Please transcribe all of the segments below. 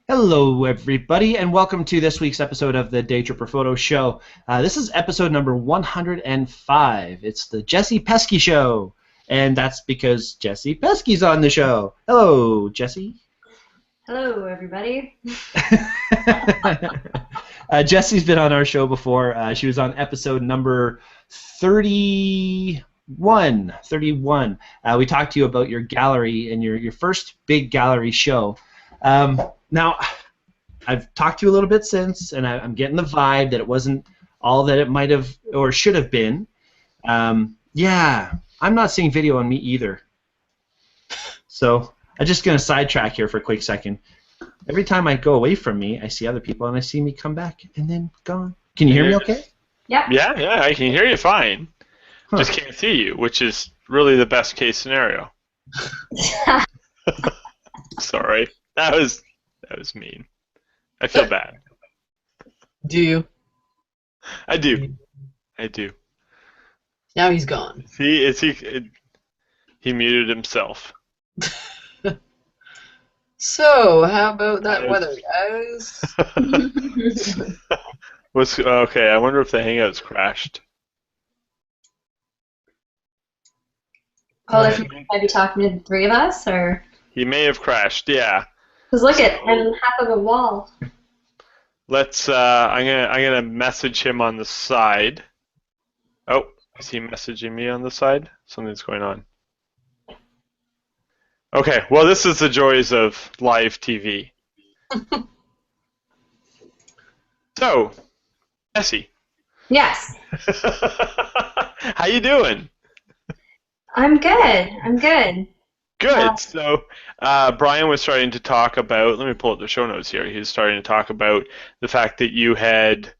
Hello, everybody, and welcome to this week's episode of the Daytripper Photo Show. This is episode number 105. It's the Jessy Pesce Show, and that's because Jessy Pesce's on the show. Hello, Jessy. Hello, everybody. Jessy's been on our show before. She was on episode number 31. We talked to you about your gallery and your first big gallery show. Now, I've talked to you a little bit since, and I'm getting the vibe that it wasn't all that it might have or should have been. Yeah, I'm not seeing video on me either. So I'm just going to sidetrack here for a quick second. Every time I go away from me, I see other people, and I see me come back and then gone. Can you hear me okay? Yep. Yeah, I can hear you fine. Huh. Just can't see you, which is really the best case scenario. Sorry. That was mean. I feel bad. Do you? I do. Now he's gone. He muted himself. So, how about that weather, guys? Okay, I wonder if the Hangouts crashed. Well, if you might be talking to the three of us, or He may have crashed, yeah. because look at I'm half of a wall. Let's I'm gonna message him on the side. Oh, is he messaging me on the side? Something's going on. Okay, well, this is the joys of live TV. So, Jessy. Yes, How you doing? I'm good. Good. So, Brian was starting to talk about, let me pull up the show notes here. He was starting to talk about the fact that you had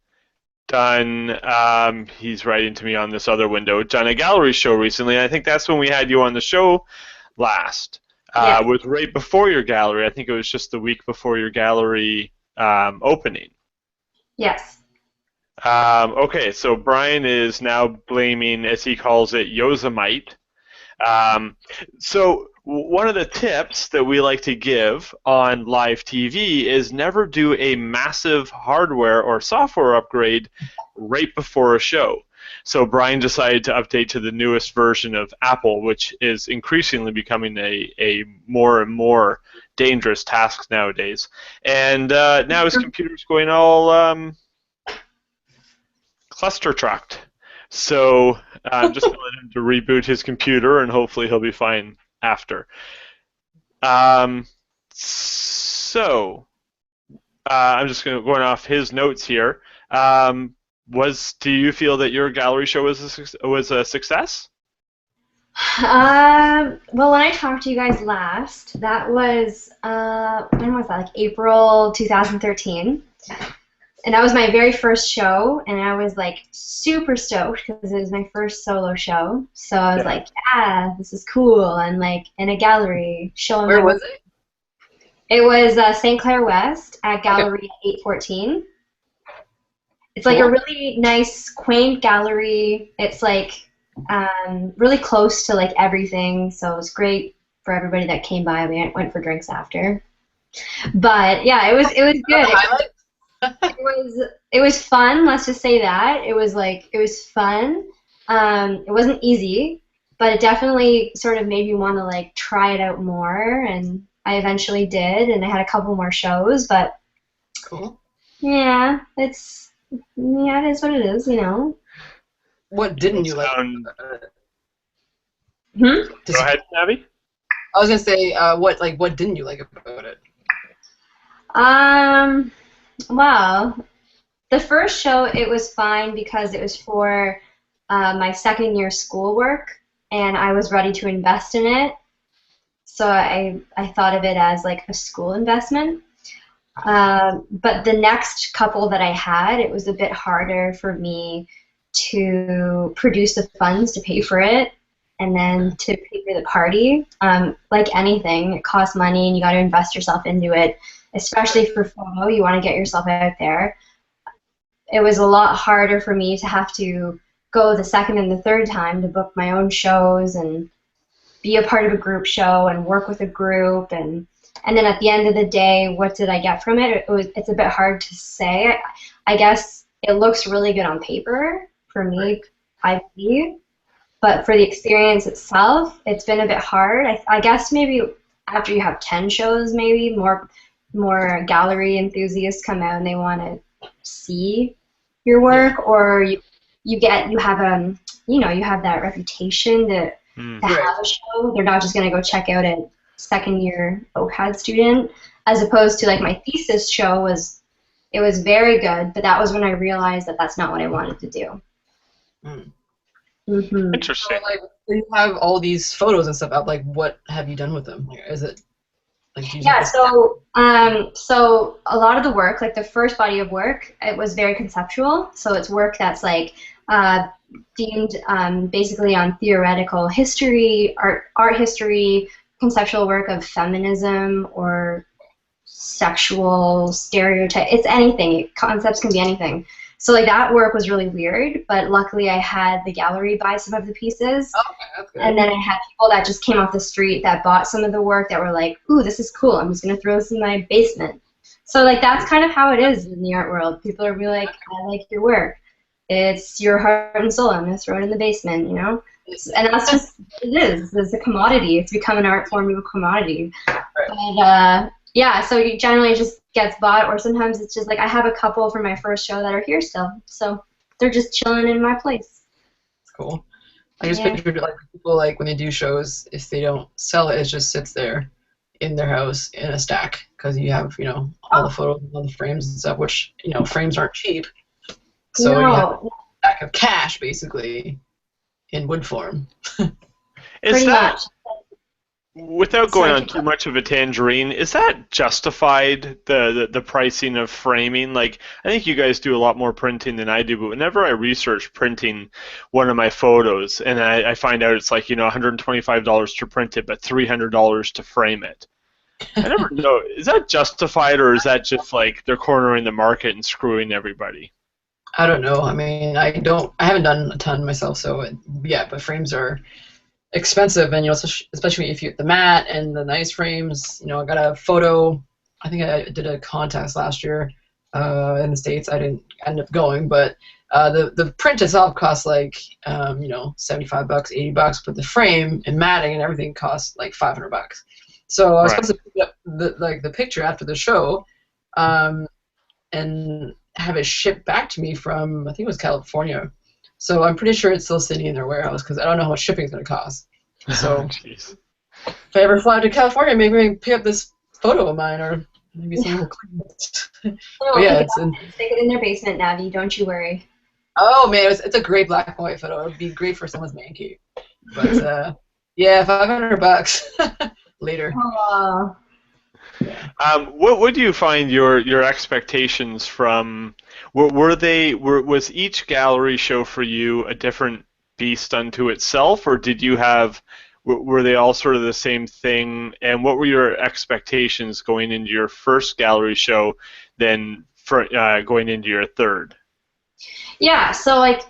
done, he's writing to me on this other window, done a gallery show recently. And I think that's when we had you on the show last. Yeah. Was right before your gallery. I think it was just the week before your gallery opening. Yes. Okay, so Brian is now blaming, as he calls it, Yosemite. So one of the tips that we like to give on live TV is never do a massive hardware or software upgrade right before a show. So Brian decided to update to the newest version of Apple, which is increasingly becoming a more and more dangerous task nowadays. And now his computer's going all cluster trucked. So I'm just telling him to reboot his computer, and hopefully he'll be fine after. I'm just going off his notes here. Do you feel that your gallery show was a success? Well, when I talked to you guys last, that was when was that? Like April 2013. And that was my very first show, and I was like super stoked because it was my first solo show. So I was like, yeah, this is cool, and like in a gallery showing. Where was it? It was St. Clair West at Gallery 814. It's like a really nice, quaint gallery. It's like really close to like everything, so it was great for everybody that came by. We went for drinks after. But yeah, it was good. It was fun. Let's just say that it was fun. It wasn't easy, but it definitely sort of made me want to like try it out more, and I eventually did, and I had a couple more shows. But cool. Yeah, it is what it is, you know. What didn't you like? Go ahead, Abby. I was gonna say, what didn't you like about it? Well, the first show, it was fine because it was for my second year schoolwork, and I was ready to invest in it. So I thought of it as like a school investment. But the next couple that I had, it was a bit harder for me to produce the funds to pay for it, and then to pay for the party. Like anything, it costs money, and you got to invest yourself into it. Especially for photo, you want to get yourself out there. It was a lot harder for me to have to go the second and the third time to book my own shows and be a part of a group show and work with a group, and And then at the end of the day, what did I get from it? It's a bit hard to say. I guess it looks really good on paper for me, I believe. But for the experience itself, it's been a bit hard. I guess maybe after you have 10 shows, maybe more gallery enthusiasts come out and they want to see your work, or you have you have that reputation to have a show. They're not just going to go check out a second-year OCAD student, as opposed to like my thesis show was very good, but that was when I realized that that's not what I wanted to do. Interesting. So, like, you have all these photos and stuff out. Like, what have you done with them? Like, is it like? So a lot of the work, like the first body of work, it was very conceptual. So it's work that's like themed basically on theoretical history, art history, conceptual work of feminism or sexual stereotype. It's anything. Concepts can be anything. So like that work was really weird, but luckily I had the gallery buy some of the pieces. Okay, that's good. And then I had people that just came off the street that bought some of the work that were like, ooh, this is cool. I'm just going to throw this in my basement. So like that's kind of how it is in the art world. People are really like, I like your work. It's your heart and soul. I'm going to throw it in the basement, you know? And that's just, it is. It's a commodity. It's become an art form of a commodity. But yeah, so it generally just gets bought, or sometimes it's just like I have a couple from my first show that are here still. So they're just chilling in my place. That's cool. I just pictured like people like when they do shows, if they don't sell it, it just sits there in their house in a stack because you have all the photos and all the frames and stuff, which frames aren't cheap. So you have a stack of cash basically in wood form. Pretty much. Without going on too much of a tangerine, is that justified, the pricing of framing? Like, I think you guys do a lot more printing than I do, but whenever I research printing one of my photos, and I find out it's like, $125 to print it, but $300 to frame it. I never know. Is that justified, or is that just like they're cornering the market and screwing everybody? I don't know. I mean, I haven't done a ton myself, so yeah, but frames are expensive, and especially if you get the matte and the nice frames. I got a photo. I think I did a contest last year in the States. I didn't end up going, but the print itself costs like $75, $80, but the frame and matting and everything costs like $500. So I was supposed to pick up the picture after the show, and have it shipped back to me from, I think it was California. So I'm pretty sure it's still sitting in their warehouse because I don't know how much shipping is going to cost. So if I ever fly to California, maybe I can pick up this photo of mine, or maybe someone will claim it. But yeah, stick it in their basement, Navi. Don't you worry. Oh man, it's a great black and white photo. It would be great for someone's man cave. But yeah, $500 later. Oh. What do you find your expectations from? Was each gallery show for you a different beast unto itself, or were they all sort of the same thing? And what were your expectations going into your first gallery show, then for going into your third? Yeah, so like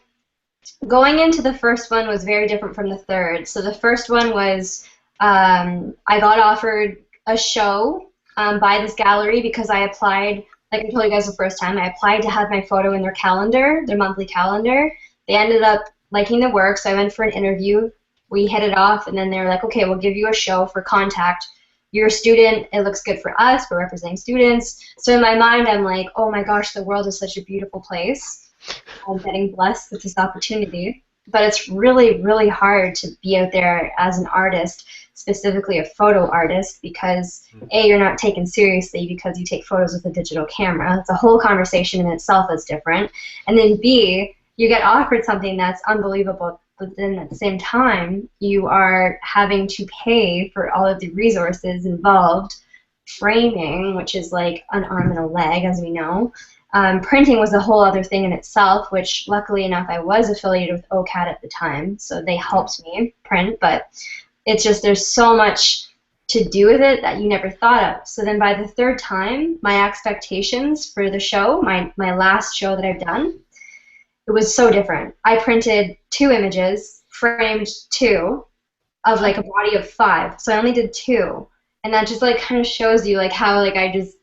going into the first one was very different from the third. So the first one was I got offered a show by this gallery because I applied, like I told you guys the first time, I applied to have my photo in their calendar, their monthly calendar. They ended up liking the work, so I went for an interview. We hit it off, and then they were like, okay, we'll give you a show for contact. You're a student. It looks good for us. We're representing students. So in my mind, I'm like, oh my gosh, the world is such a beautiful place. I'm getting blessed with this opportunity. But it's really, really hard to be out there as an artist, specifically a photo artist, because A, you're not taken seriously because you take photos with a digital camera. It's a whole conversation in itself that's different. And then B, you get offered something that's unbelievable, but then at the same time, you are having to pay for all of the resources involved. Framing, which is like an arm and a leg, as we know. Printing was a whole other thing in itself, which luckily enough I was affiliated with OCAD at the time, so they helped me print, but it's just there's so much to do with it that you never thought of. So then by the third time, my expectations for the show, my last show that I've done, it was so different. I printed 2 images, framed 2, of like a body of 5, so I only did 2. and that just like kind of shows you like how like I just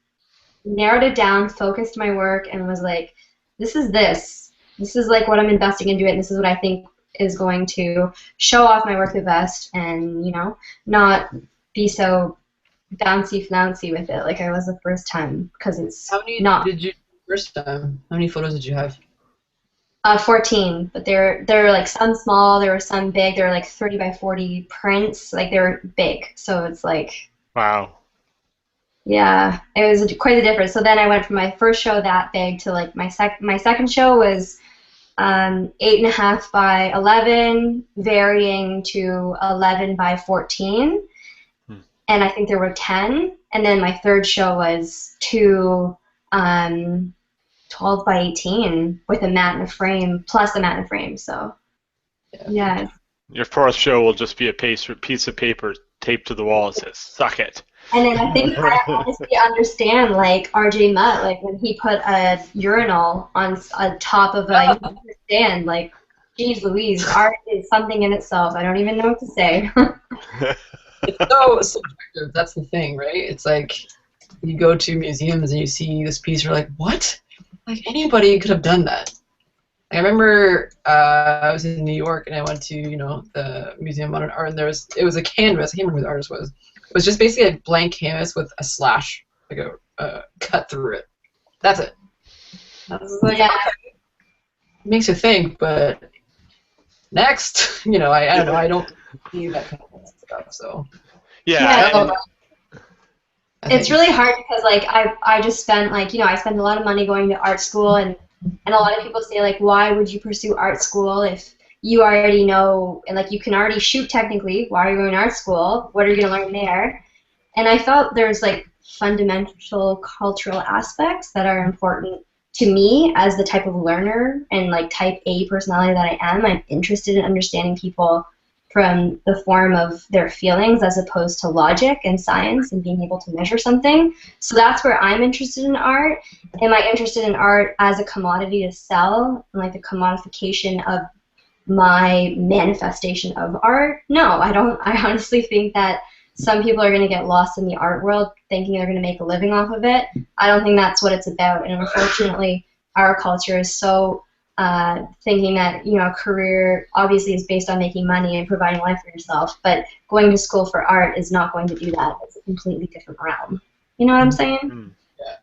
narrowed it down, focused my work, and was like, this is like what I'm investing into it, and this is what I think is going to show off my work the best, and not be so bouncy flouncy with it like I was the first time, because it's How many not. did you first time? How many photos did you have? 14, but there were like some small, there were some big, there were like 30 by 40 prints, like they were big, so it's like, Wow. yeah, it was quite a difference. So then I went from my first show that big to like my second show was 8.5 by 11, varying to 11 by 14, and I think there were 10, and then my third show was 12 by 18 with a mat and a frame, plus a mat and a frame, so yeah. Your fourth show will just be a piece of paper taped to the wall that says, suck it. And then I think I honestly understand, like, RJ Mutt, like, when he put a urinal on top of a stand, like, geez Louise, art is something in itself. I don't even know what to say. It's so subjective. That's the thing, right? It's like you go to museums and you see this piece, you're like, what? Like, anybody could have done that. I remember I was in New York and I went to, the Museum of Modern Art, and it was a canvas. I can't remember who the artist was. It was just basically a blank canvas with a slash, like a cut through it. That's it. I was like, Yeah. okay. It makes you think, but next, I don't know. I don't see that kind of stuff. So Yeah. It's really hard because like I just spent like I spent a lot of money going to art school, and a lot of people say like, why would you pursue art school if you already know, and like you can already shoot technically? Why are you going to art school? What are you going to learn there? And I felt there's like fundamental cultural aspects that are important to me as the type of learner and like type A personality that I am. I'm interested in understanding people from the form of their feelings as opposed to logic and science and being able to measure something. So that's where I'm interested in art. Am I interested in art as a commodity to sell, and like the commodification of my manifestation of art? No, I don't. I honestly think that some people are going to get lost in the art world thinking they're going to make a living off of it. I don't think that's what it's about. And unfortunately, our culture is so thinking that a career obviously is based on making money and providing life for yourself, but going to school for art is not going to do that. It's a completely different realm. You know what I'm saying? Yeah.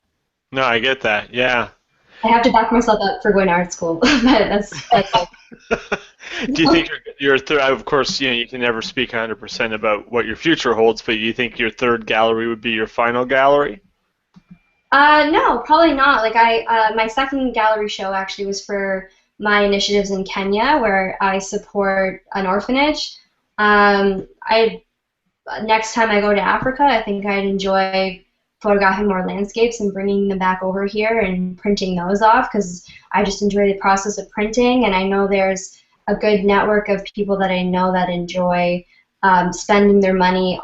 No, I get that. Yeah. I have to back myself up for going to art school, but that's like. Do you think your third? Of course, you can never speak 100% about what your future holds, but you think your third gallery would be your final gallery? No, probably not. Like my second gallery show actually was for my initiatives in Kenya, where I support an orphanage. Next time I go to Africa, I think I'd enjoy photographing more landscapes and bringing them back over here and printing those off, because I just enjoy the process of printing, and I know there's a good network of people that I know that enjoy spending their money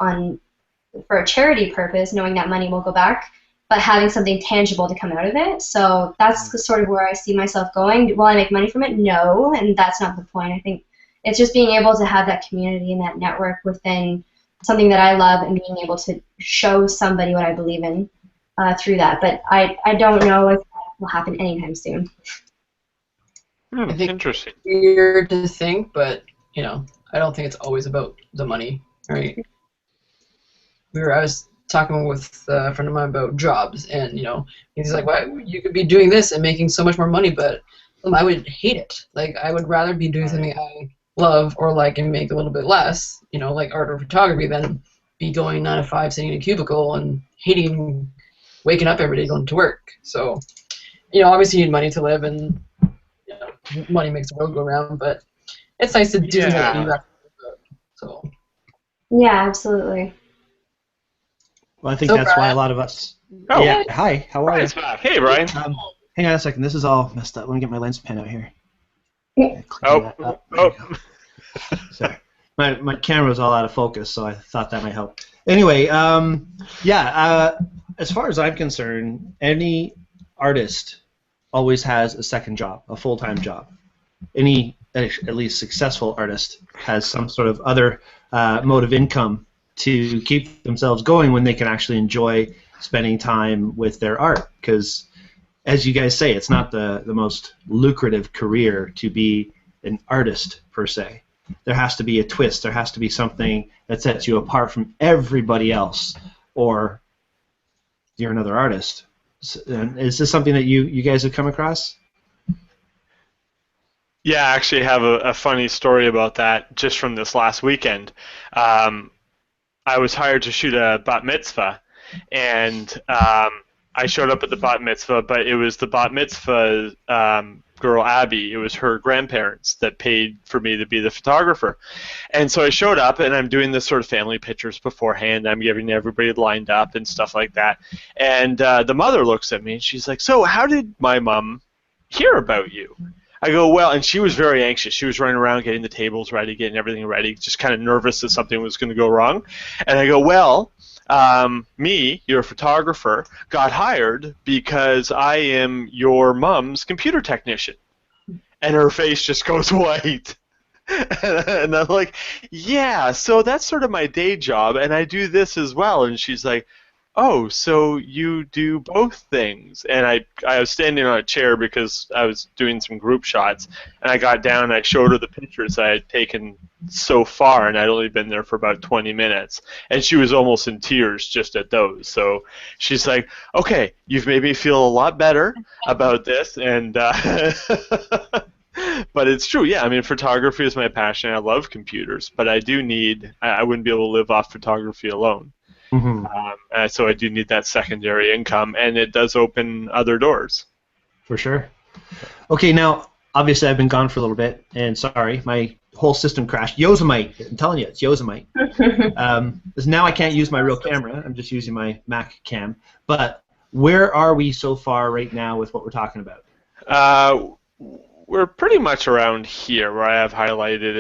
for a charity purpose, knowing that money will go back, but having something tangible to come out of it. So that's sort of where I see myself going. Will I make money from it? No, and that's not the point. I think it's just being able to have that community and that network within something that I love, and being able to show somebody what I believe in through that. But I don't know if that will happen anytime soon. I think Interesting. it's weird to think, but I don't think it's always about the money, right? I was talking with a friend of mine about jobs, and he's like, "Why you could be doing this and making so much more money, but I would hate it. Like I would rather be doing something I love or like and make a little bit less, like art or photography, than be going 9 to 5, sitting in a cubicle and hating waking up every day going to work." So, obviously you need money to live, and money makes the world go round, but it's nice to do something that you like. So. Yeah, absolutely. Well, I think So, that's why Brian. a lot of us. Oh, Yeah. Hi. How are you? Brian's back. Hey, Brian. Hang on a second. This is all messed up. Let me get my lens pen out here. Oh. Sorry. My camera's all out of focus, so I thought that might help. Anyway, as far as I'm concerned, any artist always has a second job, a full-time job. Any, at least successful artist, has some sort of other mode of income to keep themselves going when they can actually enjoy spending time with their art. Because, as you guys say, it's not the most lucrative career to be an artist, per se. There has to be a twist. There has to be something that sets you apart from everybody else, or you're another artist. Is this something that you guys have come across? Yeah, I actually have a funny story about that just from this last weekend. I was hired to shoot a bat mitzvah, and I showed up at the bat mitzvah, but it was the bat mitzvah girl, Abby. It was her grandparents that paid for me to be the photographer. And so I showed up, and I'm doing this sort of family pictures beforehand. I'm getting everybody lined up and stuff like that. And the mother looks at me, and she's like, "So how did my mom hear about you?" I go, "Well," and she was very anxious. She was running around getting the tables ready, getting everything ready, just kind of nervous that something was going to go wrong. And I go, "Well, me, your photographer, got hired because I am your mom's computer technician." And her face just goes white. And I'm like, "Yeah, so that's sort of my day job, and I do this as well." And she's like, "Oh, so you do both things?" And I was standing on a chair because I was doing some group shots, and I got down and I showed her the pictures I had taken so far, and I'd only been there for about 20 minutes, and she was almost in tears just at those. So she's like, "Okay, you've made me feel a lot better about this," and but it's true, yeah. I mean, photography is my passion. I love computers, but I wouldn't be able to live off photography alone. Mm-hmm. So I do need that secondary income, and it does open other doors. For sure. Okay, now, obviously I've been gone for a little bit, and sorry, my whole system crashed. Yosemite, I'm telling you, it's Yosemite. Now I can't use my real camera. I'm just using my Mac cam. But where are we so far right now with what we're talking about? We're pretty much around here, where I have highlighted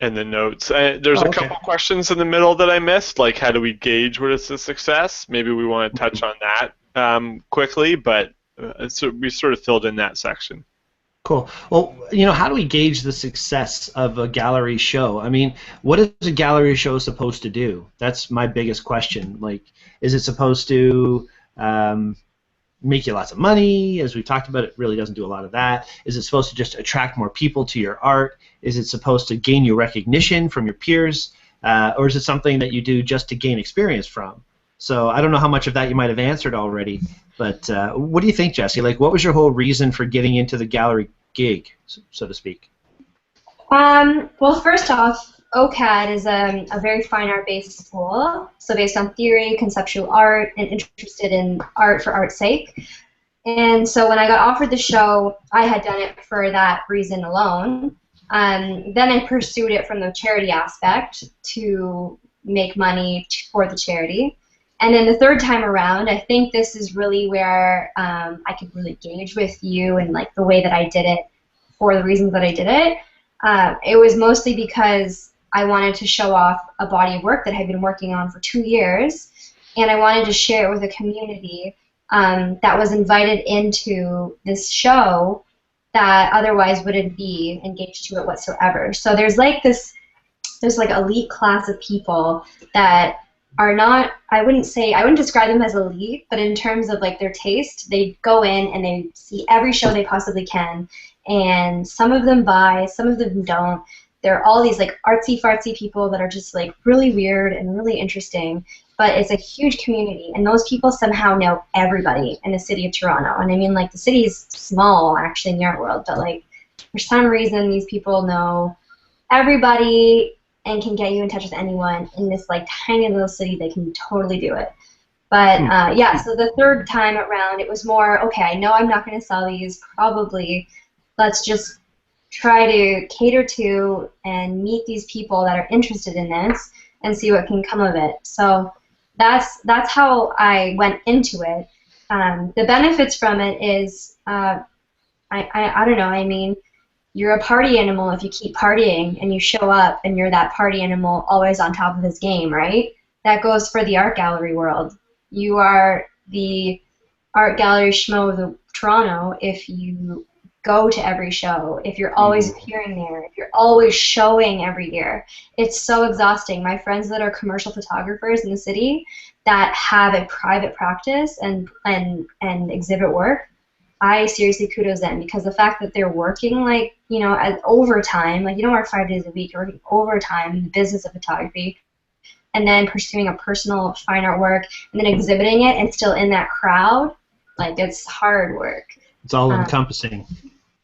in the notes. There's a couple questions in the middle that I missed, like how do we gauge what is a success? Maybe we want to touch on that quickly, but so we sort of filled in that section. Cool. Well, how do we gauge the success of a gallery show? I mean, what is a gallery show supposed to do? That's my biggest question. Like, is it supposed to make you lots of money? As we talked about, it really doesn't do a lot of that. Is it supposed to just attract more people to your art? Is it supposed to gain you recognition from your peers? Or is it something that you do just to gain experience from? So I don't know how much of that you might have answered already, but what do you think, Jessy? Like, what was your whole reason for getting into the gallery gig, so to speak? Well, first off, OCAD is a very fine art-based school, so based on theory, conceptual art, and interested in art for art's sake. And so when I got offered the show, I had done it for that reason alone. Then I pursued it from the charity aspect to make money for the charity. And then the third time around, I think this is really where I could really gauge with you and like the way that I did it for the reasons that I did it. It was mostly because I wanted to show off a body of work that I've been working on for 2 years, and I wanted to share it with a community that was invited into this show that otherwise wouldn't be engaged to it whatsoever. So there's like elite class of people that are not, I wouldn't describe them as elite, but in terms of like their taste, they go in and they see every show they possibly can, and some of them buy, some of them don't. There are all these like artsy-fartsy people that are just like really weird and really interesting, but it's a huge community, and those people somehow know everybody in the city of Toronto. And I mean, like, the city is small actually in the art world, but like for some reason these people know everybody and can get you in touch with anyone. In this like tiny little city, they can totally do it. But yeah, so the third time around, it was more, okay, I know I'm not going to sell these, probably. Let's just try to cater to and meet these people that are interested in this and see what can come of it. So that's how I went into it. The benefits from it is, I don't know, I mean, you're a party animal if you keep partying and you show up and you're that party animal always on top of his game, right? That goes for the art gallery world. You are the art gallery schmo of Toronto if you go to every show, if you're always appearing there, if you're always showing every year, it's so exhausting. My friends that are commercial photographers in the city that have a private practice and exhibit work, I seriously kudos them, because the fact that they're working like, you know, as overtime, like you don't work 5 days a week, you're working overtime in the business of photography, and then pursuing a personal fine art work, and then exhibiting it, and still in that crowd, like it's hard work. It's all encompassing.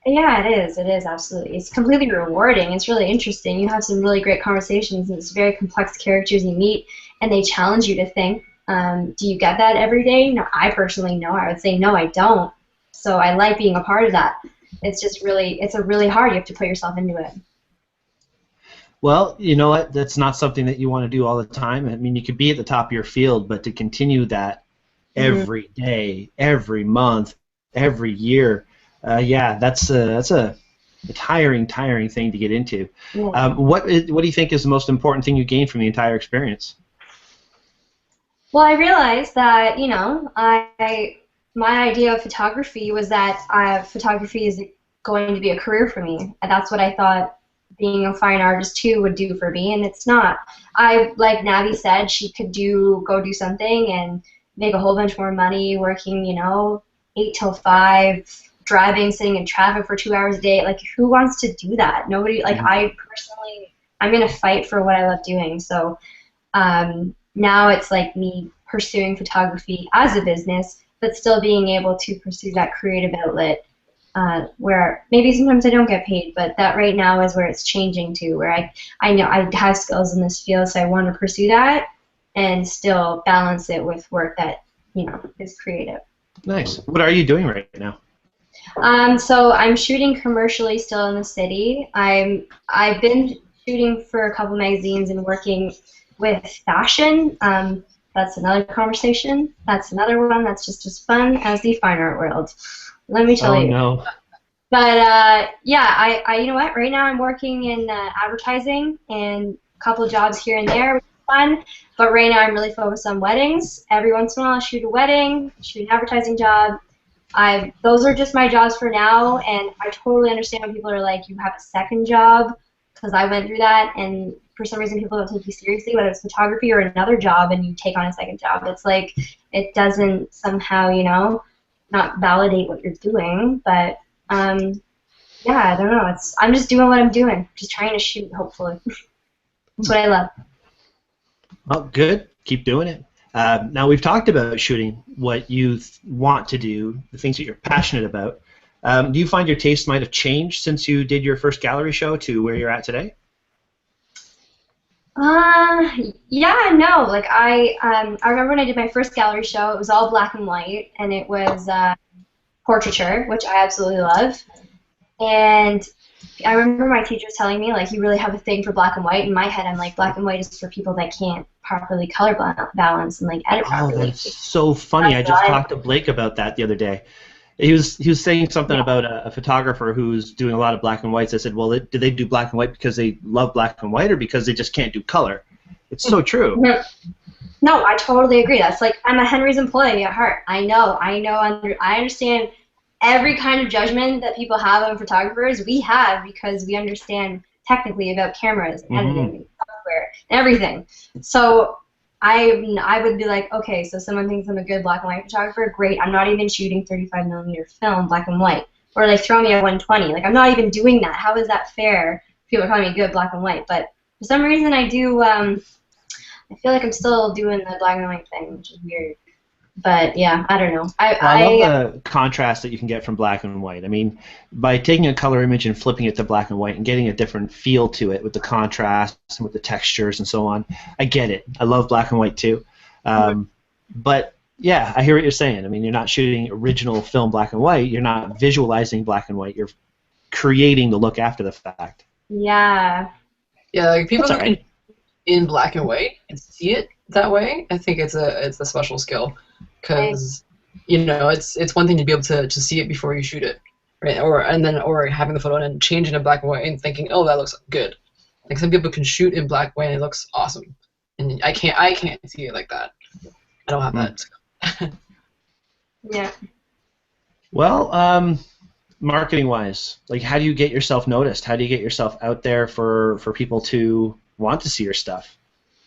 Yeah, it is. It is, absolutely. It's completely rewarding. It's really interesting. You have some really great conversations, and it's very complex characters you meet, and they challenge you to think. Do you get that every day? No, I personally no. I would say no, I don't. So I like being a part of that. It's just really, it's a really hard. You have to put yourself into it. Well, you know what? That's not something that you want to do all the time. I mean, you could be at the top of your field, but to continue that every day, every month, every year, yeah, that's a tiring thing to get into. Yeah. What do you think is the most important thing you gained from the entire experience? Well, I realized that, you know, my idea of photography was that photography is going to be a career for me. And that's what I thought being a fine artist too would do for me, and it's not. Like Navi said, she could go do something and make a whole bunch more money working, you know, 8 till 5, driving, sitting in traffic for 2 hours a day. Like, who wants to do that? Nobody. Like, I personally, I'm gonna fight for what I love doing. So now it's like me pursuing photography as a business, but still being able to pursue that creative outlet, where maybe sometimes I don't get paid, but that right now is where it's changing to, where I know I have skills in this field, so I want to pursue that and still balance it with work that, you know, is creative. Nice. What are you doing right now? So I'm shooting commercially still in the city. I've been shooting for a couple magazines and working with fashion. That's another conversation. That's another one that's just as fun as the fine art world. Let me tell you. Oh, no. But, yeah, you know what? Right now I'm working in advertising and a couple of jobs here and there, which is fun. But right now I'm really focused on weddings. Every once in a while I shoot a wedding, shoot an advertising job. Those are just my jobs for now, and I totally understand when people are like, you have a second job, because I went through that, and for some reason people don't take you seriously, whether it's photography or another job, and you take on a second job. It's like, it doesn't somehow, you know, not validate what you're doing, but yeah, I don't know. I'm just doing what I'm doing, just trying to shoot, hopefully. That's what I love. Well, good. Keep doing it. Now, we've talked about shooting, what you want to do, the things that you're passionate about. Do you find your taste might have changed since you did your first gallery show to where you're at today? Yeah, no. Like, I remember when I did my first gallery show, it was all black and white, and it was portraiture, which I absolutely love. And I remember my teachers telling me, like, you really have a thing for black and white. In my head, I'm like, black and white is for people that can't properly color balance and, like, edit properly. Oh, that's so funny. I just talked to Blake about that the other day. He was saying something about a photographer who's doing a lot of black and whites. I said, well, do they do black and white because they love black and white or because they just can't do color? It's so true. No, I totally agree. That's like, I'm a Henry's employee at heart. I understand every kind of judgment that people have on photographers. We have, because we understand technically about cameras, editing, software, and everything. So I would be like, okay, so someone thinks I'm a good black and white photographer, great. I'm not even shooting 35mm film black and white, or like throw me at 120. Like, I'm not even doing that. How is that fair? People are calling me good black and white, but for some reason I do. I feel like I'm still doing the black and white thing, which is weird. But yeah, I don't know. I love the contrast that you can get from black and white. I mean, by taking a color image and flipping it to black and white and getting a different feel to it with the contrast and with the textures and so on, I get it. I love black and white too. But yeah, I hear what you're saying. I mean, you're not shooting original film black and white. You're not visualizing black and white. You're creating the look after the fact. Yeah. Yeah, like people That's all right. in black and white and see it that way, I think it's a special skill, because you know it's one thing to be able to see it before you shoot it, right? Or having the photo and changing to black and white and thinking, oh, that looks good. Like, some people can shoot in black and white and it looks awesome, and I can't see it like that. I don't have that skill. Yeah. Well, marketing wise? Like, how do you get yourself noticed? How do you get yourself out there for people to want to see your stuff?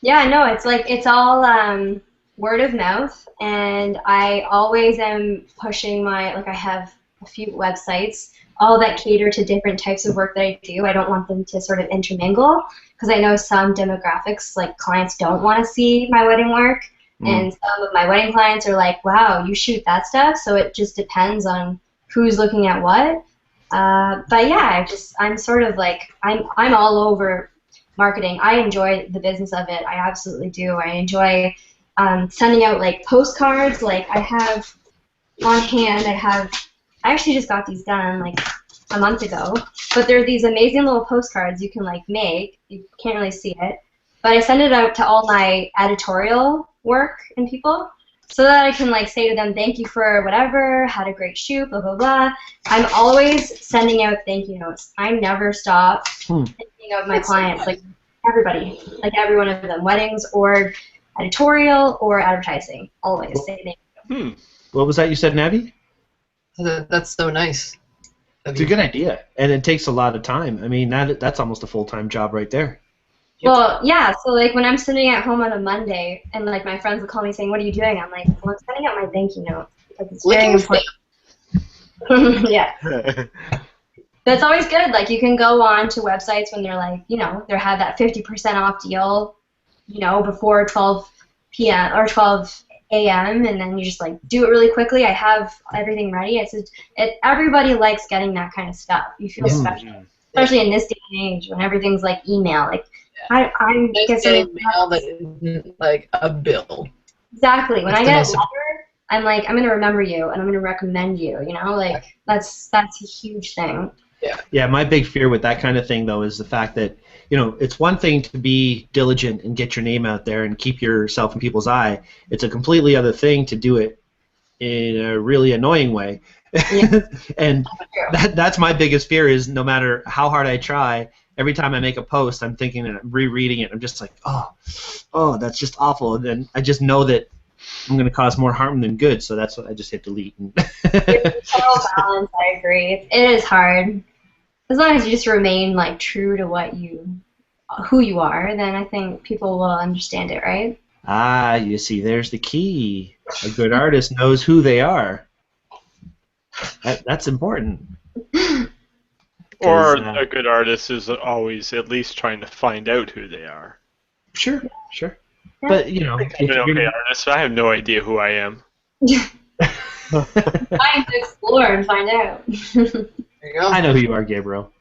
Yeah, no, it's all word of mouth, and I always am pushing I have a few websites, all that cater to different types of work that I do. I don't want them to sort of intermingle, because I know some demographics, like clients, don't want to see my wedding work, and some of my wedding clients are like, wow, you shoot that stuff, so it just depends on who's looking at what. But yeah, I'm sort of like, I'm all over marketing. I enjoy the business of it. I absolutely do. I enjoy sending out like postcards. Like I have on hand, I actually just got these done like a month ago. But they're these amazing little postcards you can like make. You can't really see it, but I send it out to all my editorial work and people, so that I can like say to them, thank you for whatever, had a great shoot, blah blah blah. I'm always sending out thank you notes. I never stop thinking of my clients, like everybody, like every one of them, weddings or editorial or advertising. Always say thank you. What was that you said, Navi? That's so nice. It's a good idea, and it takes a lot of time. I mean, that's almost a full-time job right there. Well, yeah, so like when I'm sitting at home on a Monday and like my friends will call me saying, what are you doing? I'm like, well, I'm sending out my thank you notes because it's very important. Yeah. But it's always good. Like you can go on to websites when they're like, they have that 50% off deal, before 12 p.m. or 12 a.m. and then you just like do it really quickly. I have everything ready. Everybody likes getting that kind of stuff. You feel special, especially in this day and age when everything's like email. Like I'm guessing mail that isn't like a bill. Exactly. When I get a letter, I'm like, I'm gonna remember you and I'm gonna recommend you. Like that's a huge thing. Yeah, my big fear with that kind of thing, though, is the fact that, it's one thing to be diligent and get your name out there and keep yourself in people's eye. It's a completely other thing to do it in a really annoying way. Yeah. And that's my biggest fear is no matter how hard I try, every time I make a post, I'm thinking and I'm rereading it. I'm just like, oh, that's just awful. And then I just know that I'm going to cause more harm than good, so that's what I just hit delete. It's a total balance. I agree. It is hard. As long as you just remain like true to who you are, then I think people will understand it, right? Ah, you see, there's the key. A good artist knows who they are. That's important. Or a good artist is always at least trying to find out who they are. Sure. Yeah. But I'm an okay artist. I have no idea who I am. Trying to explore and find out. There you go. I know who you are, Gabriel.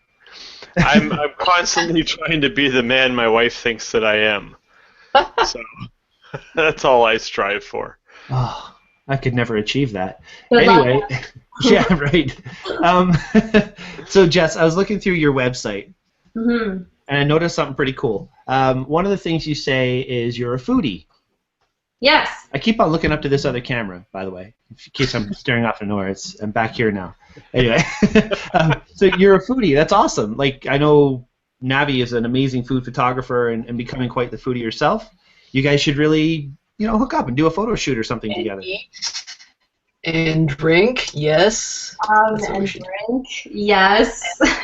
I'm constantly trying to be the man my wife thinks that I am. So that's all I strive for. Oh, I could never achieve that. Good anyway, luck. Yeah, right. So, Jess, I was looking through your website, and I noticed something pretty cool. One of the things you say is you're a foodie. Yes. I keep on looking up to this other camera, by the way. In case I'm staring off into nowhere, I'm back here now. Anyway, so you're a foodie. That's awesome. Like, I know Navi is an amazing food photographer and becoming quite the foodie herself. You guys should really, hook up and do a photo shoot or something together. And drink, yes. And drink, yes. That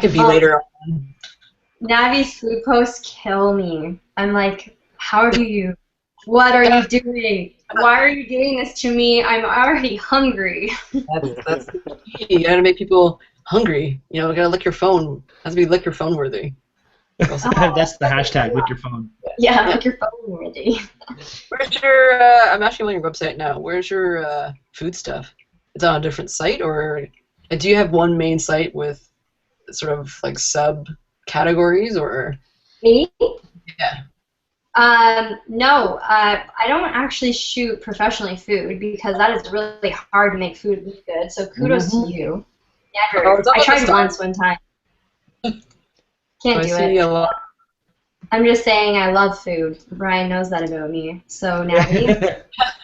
could be later on. Navi's food posts kill me. I'm like, what are you doing? Why are you doing this to me? I'm already hungry. That's the key. You gotta make people hungry. You gotta lick your phone. It has to be lick your phone worthy. That's the hashtag, lick your phone. Yeah, lick your phone worthy. Where's your, I'm actually on your website now. Where's your food stuff? It's on a different site, or do you have one main site with sort of like subcategories, or? Me? Yeah. No, I don't actually shoot professionally food because that is really hard to make food look good. So kudos to you. Never. I tried once one time. Can't do it. A lot. I'm just saying I love food. Brian knows that about me. So Navi,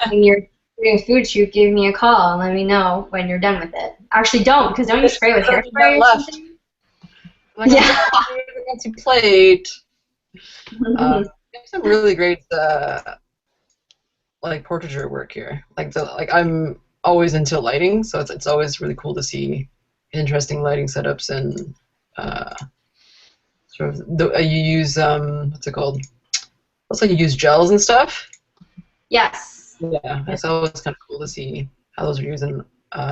when you're doing a food shoot, give me a call and let me know when you're done with it. Actually, don't, because don't you spray with hairspray or something? Yeah. Fancy plate. Some really great like portraiture work here. I'm always into lighting, so it's always really cool to see interesting lighting setups and sort of you use what's it called? Looks like you use gels and stuff. Yes. Yeah, it's always kind of cool to see how those are used. And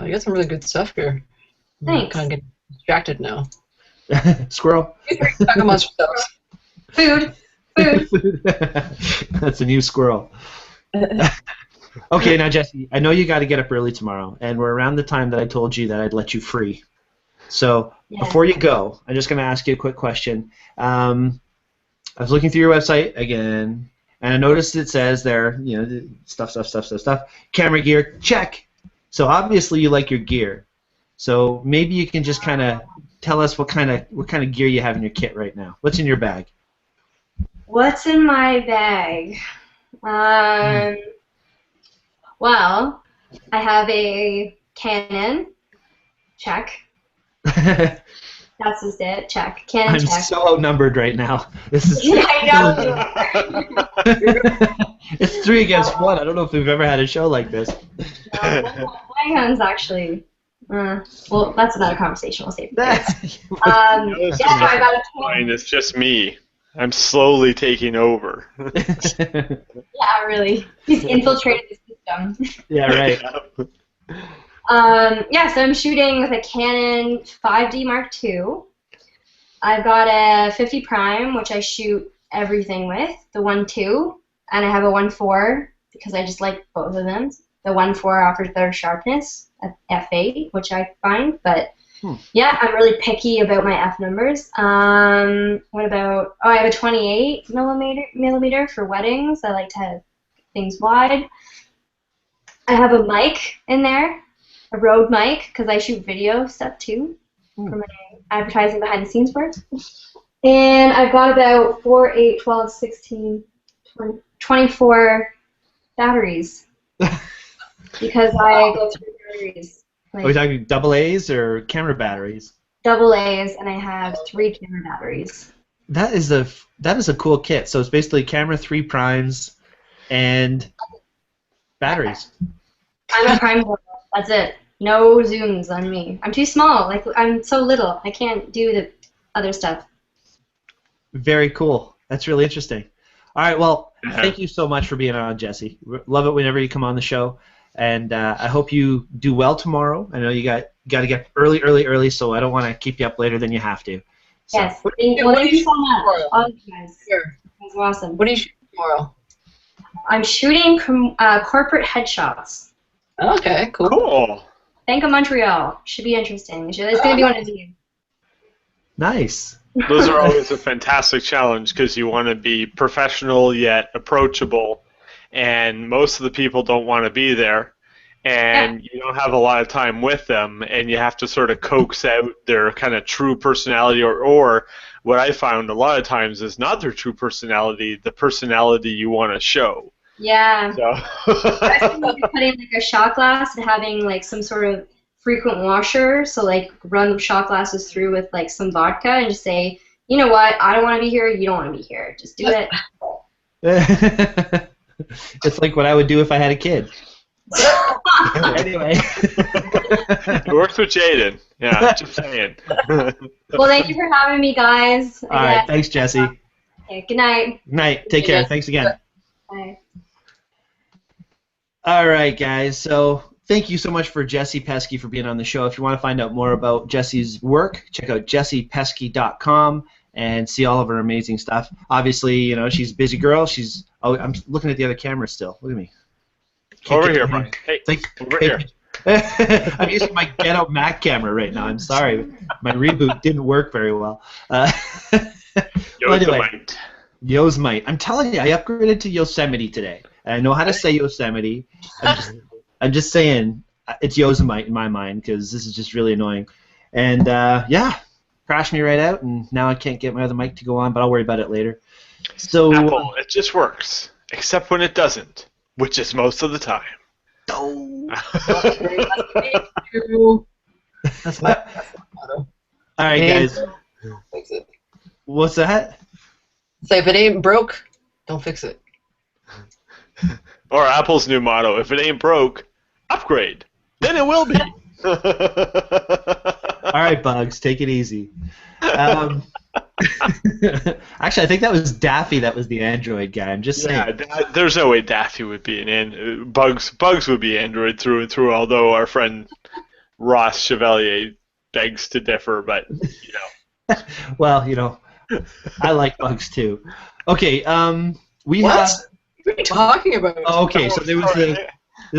you got some really good stuff here. Thanks. I'm kind of getting distracted now. Squirrel. Talk amongst yourselves. Food. That's a new squirrel. Okay, now Jessy, I know you got to get up early tomorrow, and we're around the time that I told you that I'd let you free. So before you go, I'm just going to ask you a quick question. I was looking through your website again, and I noticed it says there, you know, stuff. Camera gear, check. So obviously you like your gear. So maybe you can just kind of tell us what kind of gear you have in your kit right now. What's in your bag? What's in my bag? Well, I have a Canon. Check. That's just it. Check. Canon. I'm check. so outnumbered right now. This is. I know. It's 3 against 1. I don't know if we've ever had a show like this. Nikon's actually. Well, that's another conversation. We'll save it. So I got a Canon. It's just me. I'm slowly taking over. Yeah, really. He's infiltrated the system. Yeah, right. Yeah, so I'm shooting with a Canon 5D Mark II. I've got a 50 prime, which I shoot everything with, the 1.2, and I have a 1.4 because I just like both of them. The 1.4 offers better sharpness at f8, which I find, but yeah, I'm really picky about my f numbers. What about? Oh, I have a 28 millimeter for weddings. I like to have things wide. I have a mic in there, a Rode mic, because I shoot video stuff too for my advertising behind the scenes work. And I've got about 4, 8, 12, 16, 20, 24 batteries because I go through batteries. Are we talking double A's or camera batteries? Double A's, and I have 3 camera batteries. That is a cool kit. So it's basically camera 3 primes and batteries. I'm a prime girl. That's it. No zooms on me. I'm too small. Like I'm so little. I can't do the other stuff. Very cool. That's really interesting. All right. Well, thank you so much for being on, Jessy. Love it whenever you come on the show. And I hope you do well tomorrow. I know you got to get early, so I don't want to keep you up later than you have to. So. Yes. Well, thank you so much. All you guys. Sure. That was awesome. What are you shooting tomorrow? I'm shooting corporate headshots. Okay, cool. Cool. Bank of Montreal. Should be interesting. It's going to be one of these. Nice. Those are always a fantastic challenge because you want to be professional yet approachable, and most of the people don't want to be there, and you don't have a lot of time with them, and you have to sort of coax out their kind of true personality, or what I found a lot of times is not their true personality, the personality you want to show. Yeah. So. I was thinking of putting like a shot glass and having like some sort of frequent washer, so like run the shot glasses through with like some vodka and just say, you know what, I don't want to be here, you don't want to be here, just do it. It's like what I would do if I had a kid. Anyway. It works with Jaden. Yeah, just saying. Well, thank you for having me, guys. All right, thanks, Jessy. Okay, good night. Good night. Take care. Thanks again. Bye. All right, guys. So thank you so much for Jessy Pesce for being on the show. If you want to find out more about Jessy's work, check out jessypesce.com and see all of her amazing stuff. Obviously, you know, she's a busy girl. I'm looking at the other camera still. Look at me. Over here, Brian. Hey, over here. I'm using my ghetto Mac camera right now. I'm sorry. My reboot didn't work very well. Yosemite. I'm telling you, I upgraded to Yosemite today. And I know how to say Yosemite. I'm just saying it's Yosemite in my mind because this is just really annoying. And, yeah, crashed me right out, and now I can't get my other mic to go on, but I'll worry about it later. So Apple, it just works, except when it doesn't, which is most of the time. That's my motto. All right, guys. Fix it. What's that? Say, if it ain't broke, don't fix it. Or Apple's new motto, if it ain't broke, upgrade. Then it will be. All right, Bugs, take it easy. Actually, I think that was Daffy. That was the Android guy. I'm just saying. Yeah, there's no way Daffy would be Bugs would be Android through and through. Although our friend Ross Chevalier begs to differ, but you know. Well, you know, I like Bugs too. Okay, we What? have. What are you talking about? Oh, okay, so there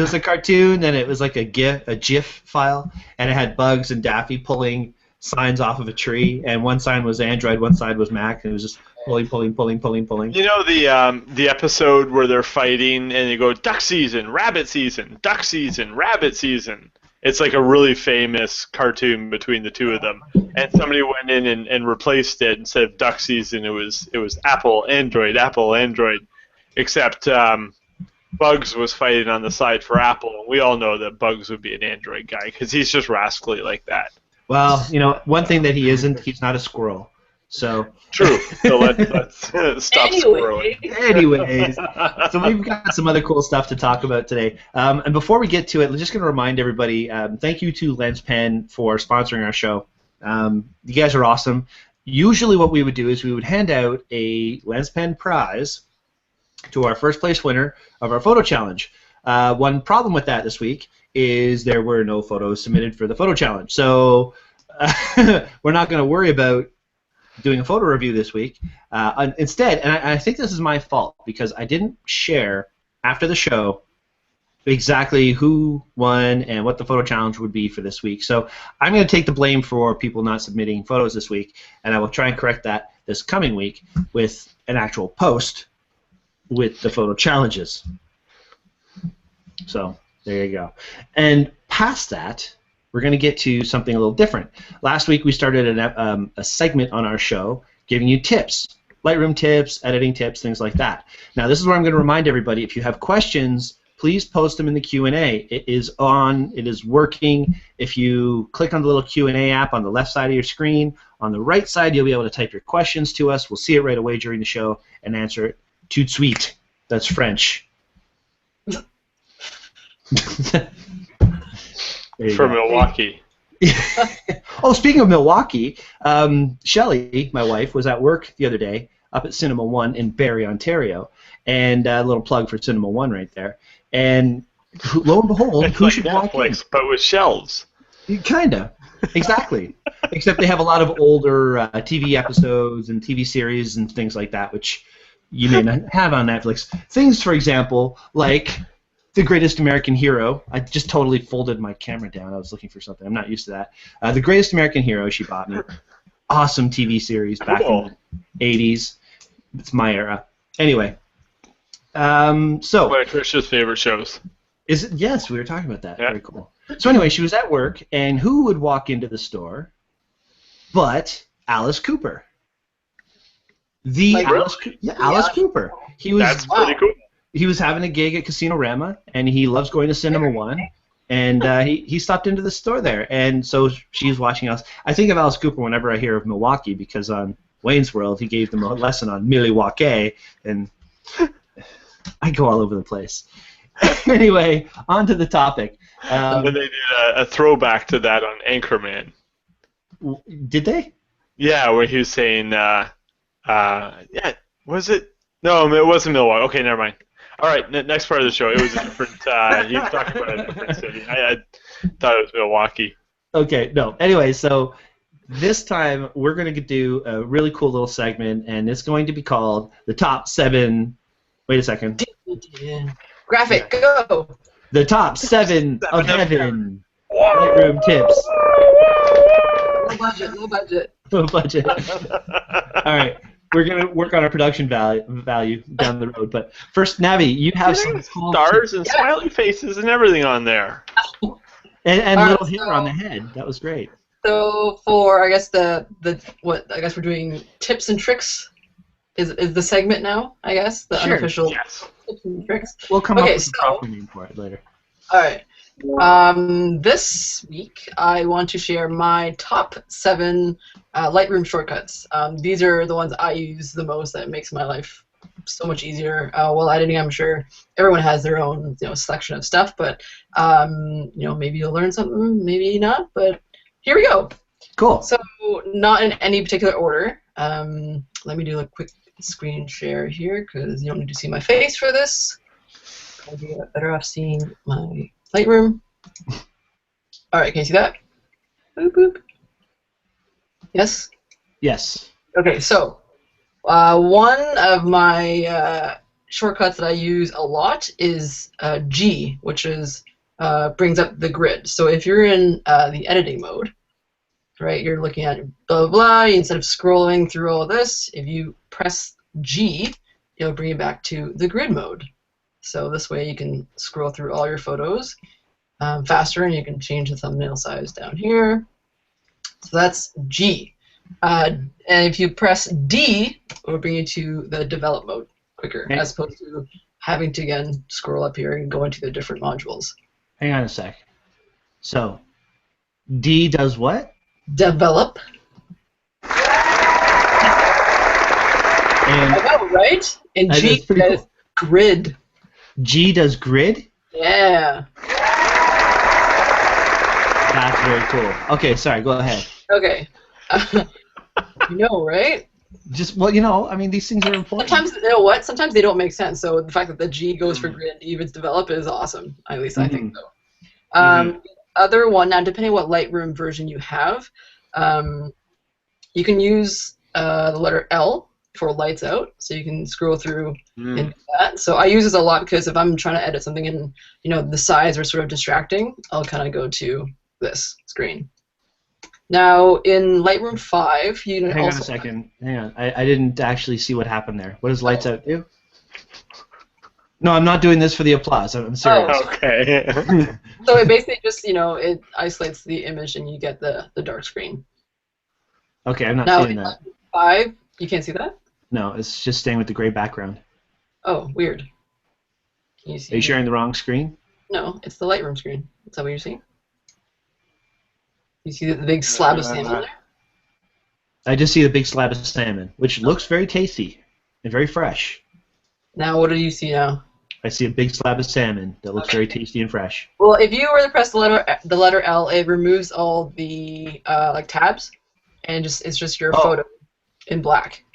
was a cartoon, and it was like a GIF file, and it had Bugs and Daffy pulling signs off of a tree, and one sign was Android, one side was Mac, and it was just pulling. You know the episode where they're fighting and they go duck season, rabbit season, duck season, rabbit season. It's like a really famous cartoon between the two of them, and somebody went in and replaced it. Instead of duck season, it was Apple Android, except Bugs was fighting on the side for Apple, and we all know that Bugs would be an Android guy because he's just rascally like that. Well, you know, one thing that he isn't, he's not a squirrel. So True. So let's stop squirreling. Anyways, so we've got some other cool stuff to talk about today. And before we get to it, we're just going to remind everybody, thank you to LensPen for sponsoring our show. You guys are awesome. Usually what we would do is we would hand out a LensPen prize to our first place winner of our photo challenge. One problem with that this week is there were no photos submitted for the photo challenge. So we're not going to worry about doing a photo review this week. Instead, and I think this is my fault because I didn't share after the show exactly who won and what the photo challenge would be for this week. So I'm going to take the blame for people not submitting photos this week, and I will try and correct that this coming week with an actual post with the photo challenges. So there you go. And past that, we're going to get to something a little different. Last week we started a segment on our show giving you tips, Lightroom tips, editing tips, things like that. Now this is where I'm going to remind everybody, if you have questions, please post them in the Q&A. It is on, it is working. If you click on the little Q&A app on the left side of your screen, on the right side you'll be able to type your questions to us. We'll see it right away during the show and answer it tout de suite. That's French. For Milwaukee. Oh, speaking of Milwaukee, Shelley, my wife, was at work the other day up at Cinema One in Barrie, Ontario, and a little plug for Cinema One right there. And lo and behold, It's who like should walk in? Netflix, but with shelves. Kinda, exactly. Except they have a lot of older TV episodes and TV series and things like that, which you may not have on Netflix. Things, for example, like The Greatest American Hero. I just totally folded my camera down. I was looking for something. I'm not used to that. The Greatest American Hero, she bought me. Awesome TV series back in the 80s. It's my era. Anyway. So. One of Trish's favorite shows. Is it? Yes, we were talking about that. Yeah. Very cool. So anyway, she was at work, and who would walk into the store but Alice Cooper? Alice Cooper. He was. That's pretty cool. He was having a gig at Casino-Rama, and he loves going to Cinema One, and he stopped into the store there, and so she's watching Alice. I think of Alice Cooper whenever I hear of Milwaukee, because on Wayne's World he gave them a lesson on Milwaukee, and I go all over the place. Anyway, on to the topic. And then they did a throwback to that on Anchorman. Did they? Yeah, where he was saying, yeah, was it? No, it wasn't Milwaukee. Okay, never mind. All right, next part of the show. It was a different. He was talking about a different city. I thought it was Milwaukee. Okay, no. Anyway, so this time we're going to do a really cool little segment, and it's going to be called the top 7. Wait a second. Graphic, go. The top 7 of heaven Lightroom tips. Low budget. Low budget. All right. We're going to work on our production value down the road. But first, Navi, you have some cool stars and smiley faces and everything on there. And little hair on the head. That was great. So for, I guess, I guess we're doing tips and tricks is the segment now, I guess? The unofficial tips and tricks. We'll come up with a proper name for it later. All right. This week, I want to share my top 7 Lightroom shortcuts. These are the ones I use the most. That makes my life so much easier. While editing, I'm sure everyone has their own selection of stuff, but maybe you'll learn something, maybe not. But here we go. Cool. So not in any particular order. Let me do a quick screen share here because you don't need to see my face for this. I'll be better off seeing my Lightroom. All right, can you see that? Boop, boop. Yes? Yes. Okay, so one of my shortcuts that I use a lot is G, which is brings up the grid. So if you're in the editing mode, right, you're looking at blah, blah, blah, instead of scrolling through all of this, if you press G, it'll bring you back to the grid mode. So this way you can scroll through all your photos faster, and you can change the thumbnail size down here. So that's G. And if you press D, it will bring you to the develop mode quicker, as opposed to having to, again, scroll up here and go into the different modules. Hang on a sec. So, D does what? Develop. And I know, right? And G does cool. grid. G does grid? Yeah. That's very cool. Okay, sorry, go ahead. Okay. You know, right? Just, well, I mean, these things are important. Sometimes, you know what? Sometimes they don't make sense. So the fact that the G goes for grid and even develop is awesome. At least I think so. Other one, now depending on what Lightroom version you have, you can use the letter L for lights out, so you can scroll through and do that. So I use this a lot because if I'm trying to edit something and the sides are sort of distracting, I'll kind of go to this screen. Now in Lightroom 5, you can Hang also... on a second. Hang on. I didn't actually see what happened there. What does lights out do? No, I'm not doing this for the applause. I'm serious. Oh, okay. So it basically just, it isolates the image and you get the dark screen. Okay, I'm not Now, seeing that. 5, you can't see that? No, it's just staying with the gray background. Oh, weird. Can you see? Are you sharing the wrong screen? No, it's the Lightroom screen. Is that what you're seeing? You see the big slab of salmon there? I just see the big slab of salmon, which looks very tasty and very fresh. Now, what do you see now? I see a big slab of salmon that looks very tasty and fresh. Well, if you were to press the letter L, it removes all the like tabs, and it's just your photo in black.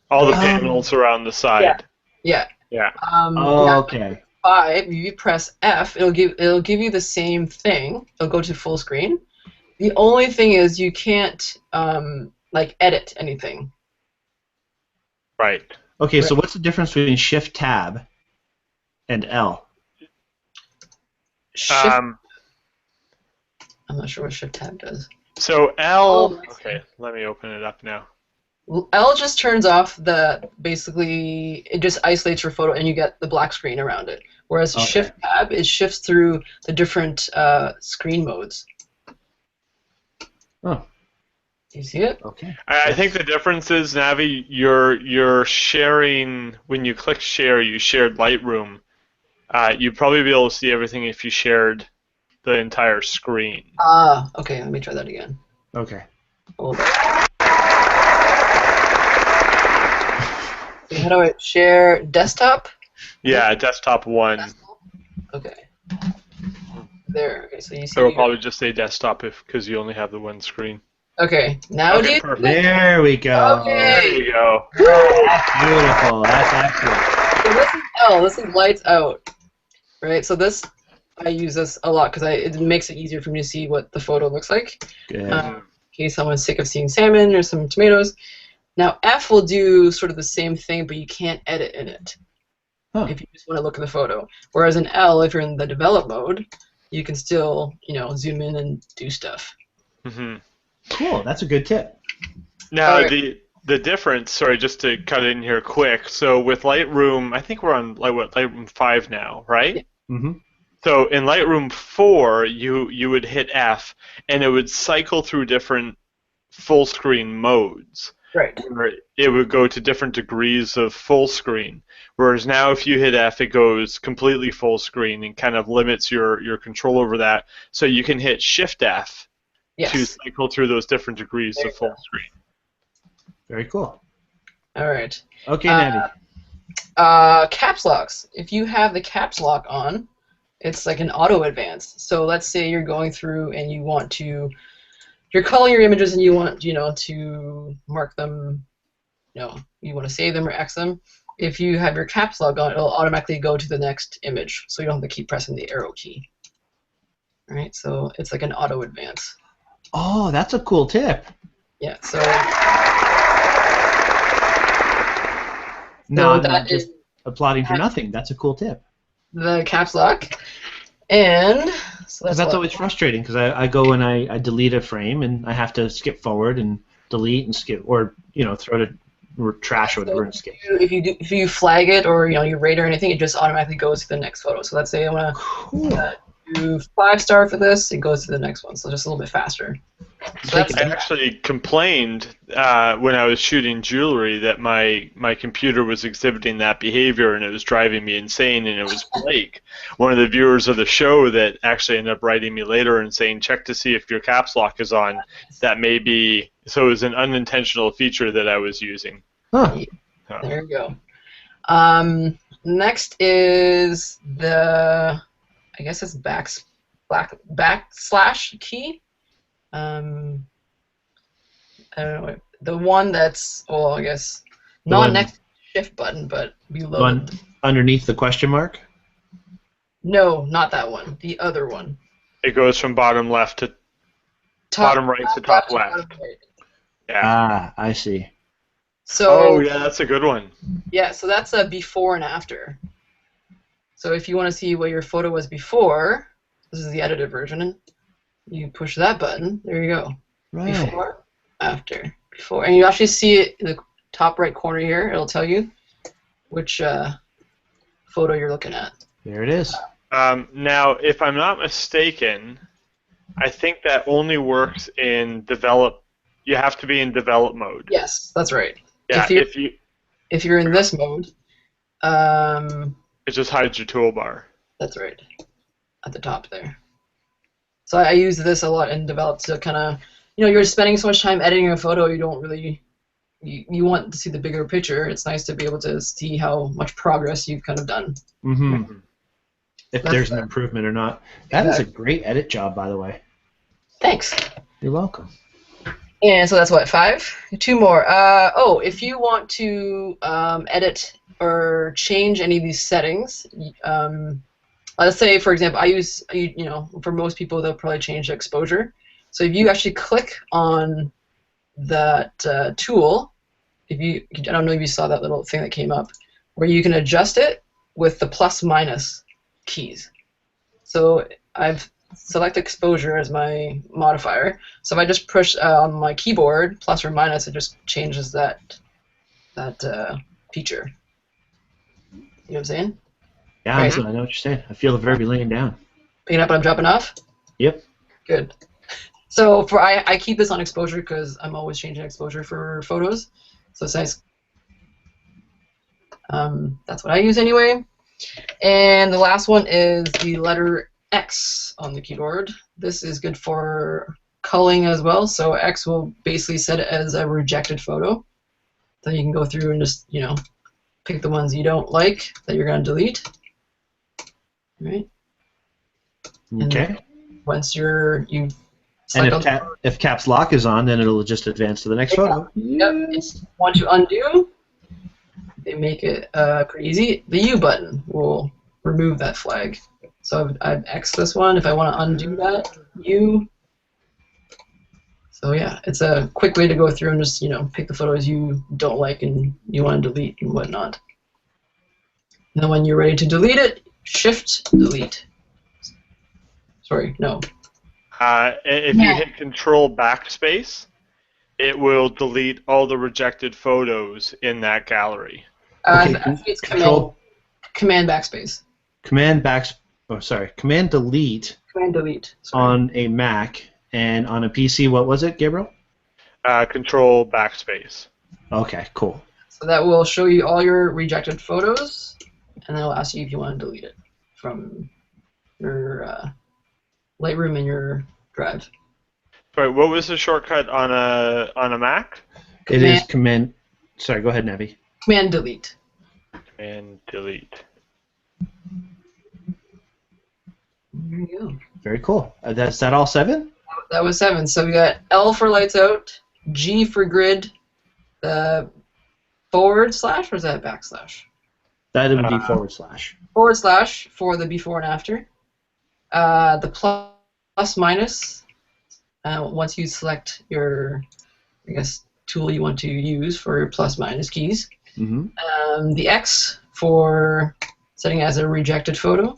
All the panels around the side. Yeah. Yeah. Okay. 5, if you press F, it'll give you the same thing. It'll go to full screen. The only thing is you can't like edit anything. Right. Okay, so what's the difference between Shift Tab and L? Shift. I'm not sure what Shift Tab does. So L. Okay, let me open it up now. L just turns off basically it just isolates your photo and you get the black screen around it. Whereas Shift Tab, it shifts through the different screen modes. Oh. Do you see it? Okay. I think the difference is, Navi, you're sharing, when you click share, you shared Lightroom. You'd probably be able to see everything if you shared the entire screen. Okay, let me try that again. Okay. Hold on. How do I share desktop? Yeah, desktop 1. Okay. There. Okay, so you see. So it'll probably just say desktop because you only have the one screen. Okay. Now do you? Perfect. There we go. Okay. There you go. That's beautiful. That's excellent. So this is L. This is lights out. Right. So this, I use this a lot because it makes it easier for me to see what the photo looks like. Good. In case someone's sick of seeing salmon or some tomatoes. Now F will do sort of the same thing, but you can't edit in it if you just want to look at the photo. Whereas in L, if you're in the develop mode, you can still, zoom in and do stuff. Mm-hmm. Cool. That's a good tip. Now the difference. Sorry, just to cut in here quick. So with Lightroom, I think we're on Lightroom 5 now, right? Yeah. Mm-hmm. So in Lightroom 4, you would hit F, and it would cycle through different full screen modes. Right. Where it would go to different degrees of full screen. Whereas now if you hit F, it goes completely full screen and kind of limits your control over that. So you can hit Shift F to cycle through those different degrees of full screen. Very cool. All right. Okay, Navi. Caps locks. If you have the caps lock on, it's like an auto advance. So let's say you're going through and you want to, you're calling your images and you want, to mark them, you want to save them or X them. If you have your caps lock on, it'll automatically go to the next image, so you don't have to keep pressing the arrow key. All right, so it's like an auto advance. Oh, that's a cool tip. Yeah, so No, I'm that not just is applauding for nothing. That's a cool tip. the caps lock. And so That's always frustrating because I go and I delete a frame and I have to skip forward and delete and skip, or throw it or trash or whatever and skip. If you flag it or you rate or anything, it just automatically goes to the next photo. So let's say I want to do 5-star for this, it goes to the next one. So just a little bit faster. So I actually complained when I was shooting jewelry that my computer was exhibiting that behavior and it was driving me insane, and it was Blake, one of the viewers of the show, that actually ended up writing me later and saying, check to see if your caps lock is on. That may be, so it was an unintentional feature that I was using. Huh. There you go. Next is the, I guess it's backslash key. I don't know, the one that's, well, I guess not next to the shift button, but below. One underneath the question mark? No, not that one. The other one. It goes from bottom left to bottom right to top left. Right. Yeah. Ah, I see. So. Oh yeah, that's a good one. Yeah, so that's a before and after. So if you want to see what your photo was before, this is the edited version. You push that button. There you go. Right. Before, after, before, and you actually see it in the top right corner here. It'll tell you which photo you're looking at. There it is. Now, if I'm not mistaken, I think that only works in develop. You have to be in develop mode. Yes, that's right. Yeah. If you're in this mode, it just hides your toolbar. That's right, at the top there. So I use this a lot in develop to kind of, you're spending so much time editing a photo, you don't really, you want to see the bigger picture. It's nice to be able to see how much progress you've kind of done. Mm-hmm. If there's an improvement or not. That is a great edit job, by the way. Thanks. You're welcome. And so that's what, 5? 2 more. If you want to edit or change any of these settings, let's say, for example, I use, for most people, they'll probably change the exposure. So if you actually click on that tool, I don't know if you saw that little thing that came up, where you can adjust it with the plus/minus keys. So I've selected exposure as my modifier. So if I just push on my keyboard plus or minus, it just changes that feature. You know what I'm saying? Yeah, Right. I know what you're saying. I feel the verb laying down. Picking up what I'm dropping off? Yep. Good. So I keep this on exposure because I'm always changing exposure for photos. So it's nice. That's what I use anyway. And the last one is the letter X on the keyboard. This is good for culling as well. So X will basically set it as a rejected photo. So you can go through and just, pick the ones you don't like that you're going to delete. Right? Okay. And once you've and if caps lock is on, then it'll just advance to the next photo. Yep. Once you undo, they make it pretty easy. The U button will remove that flag. So I've X'd this one. If I want to undo that, U. So yeah, it's a quick way to go through and just pick the photos you don't like and you want to delete and whatnot. And then when you're ready to delete it, Shift Delete. Sorry, no. If you hit Control Backspace, it will delete all the rejected photos in that gallery. Okay, it's Command Backspace. Command Delete. Command Delete. Sorry. On a Mac, and on a PC, what was it, Gabriel? Control Backspace. Okay, cool. So that will show you all your rejected photos, and then it'll ask you if you want to delete it from your Lightroom and your drive. Sorry, what was the shortcut on a Mac? It is Command. Sorry, go ahead, Navi. Command Delete. And delete. There you go. Very cool. Is that all 7? That was 7. So we got L for lights out, G for grid, forward slash, or is that backslash? That would be forward slash. Forward slash for the before and after. The plus minus, once you select your, I guess, tool you want to use for your plus minus keys. Mm-hmm. The X for setting as a rejected photo.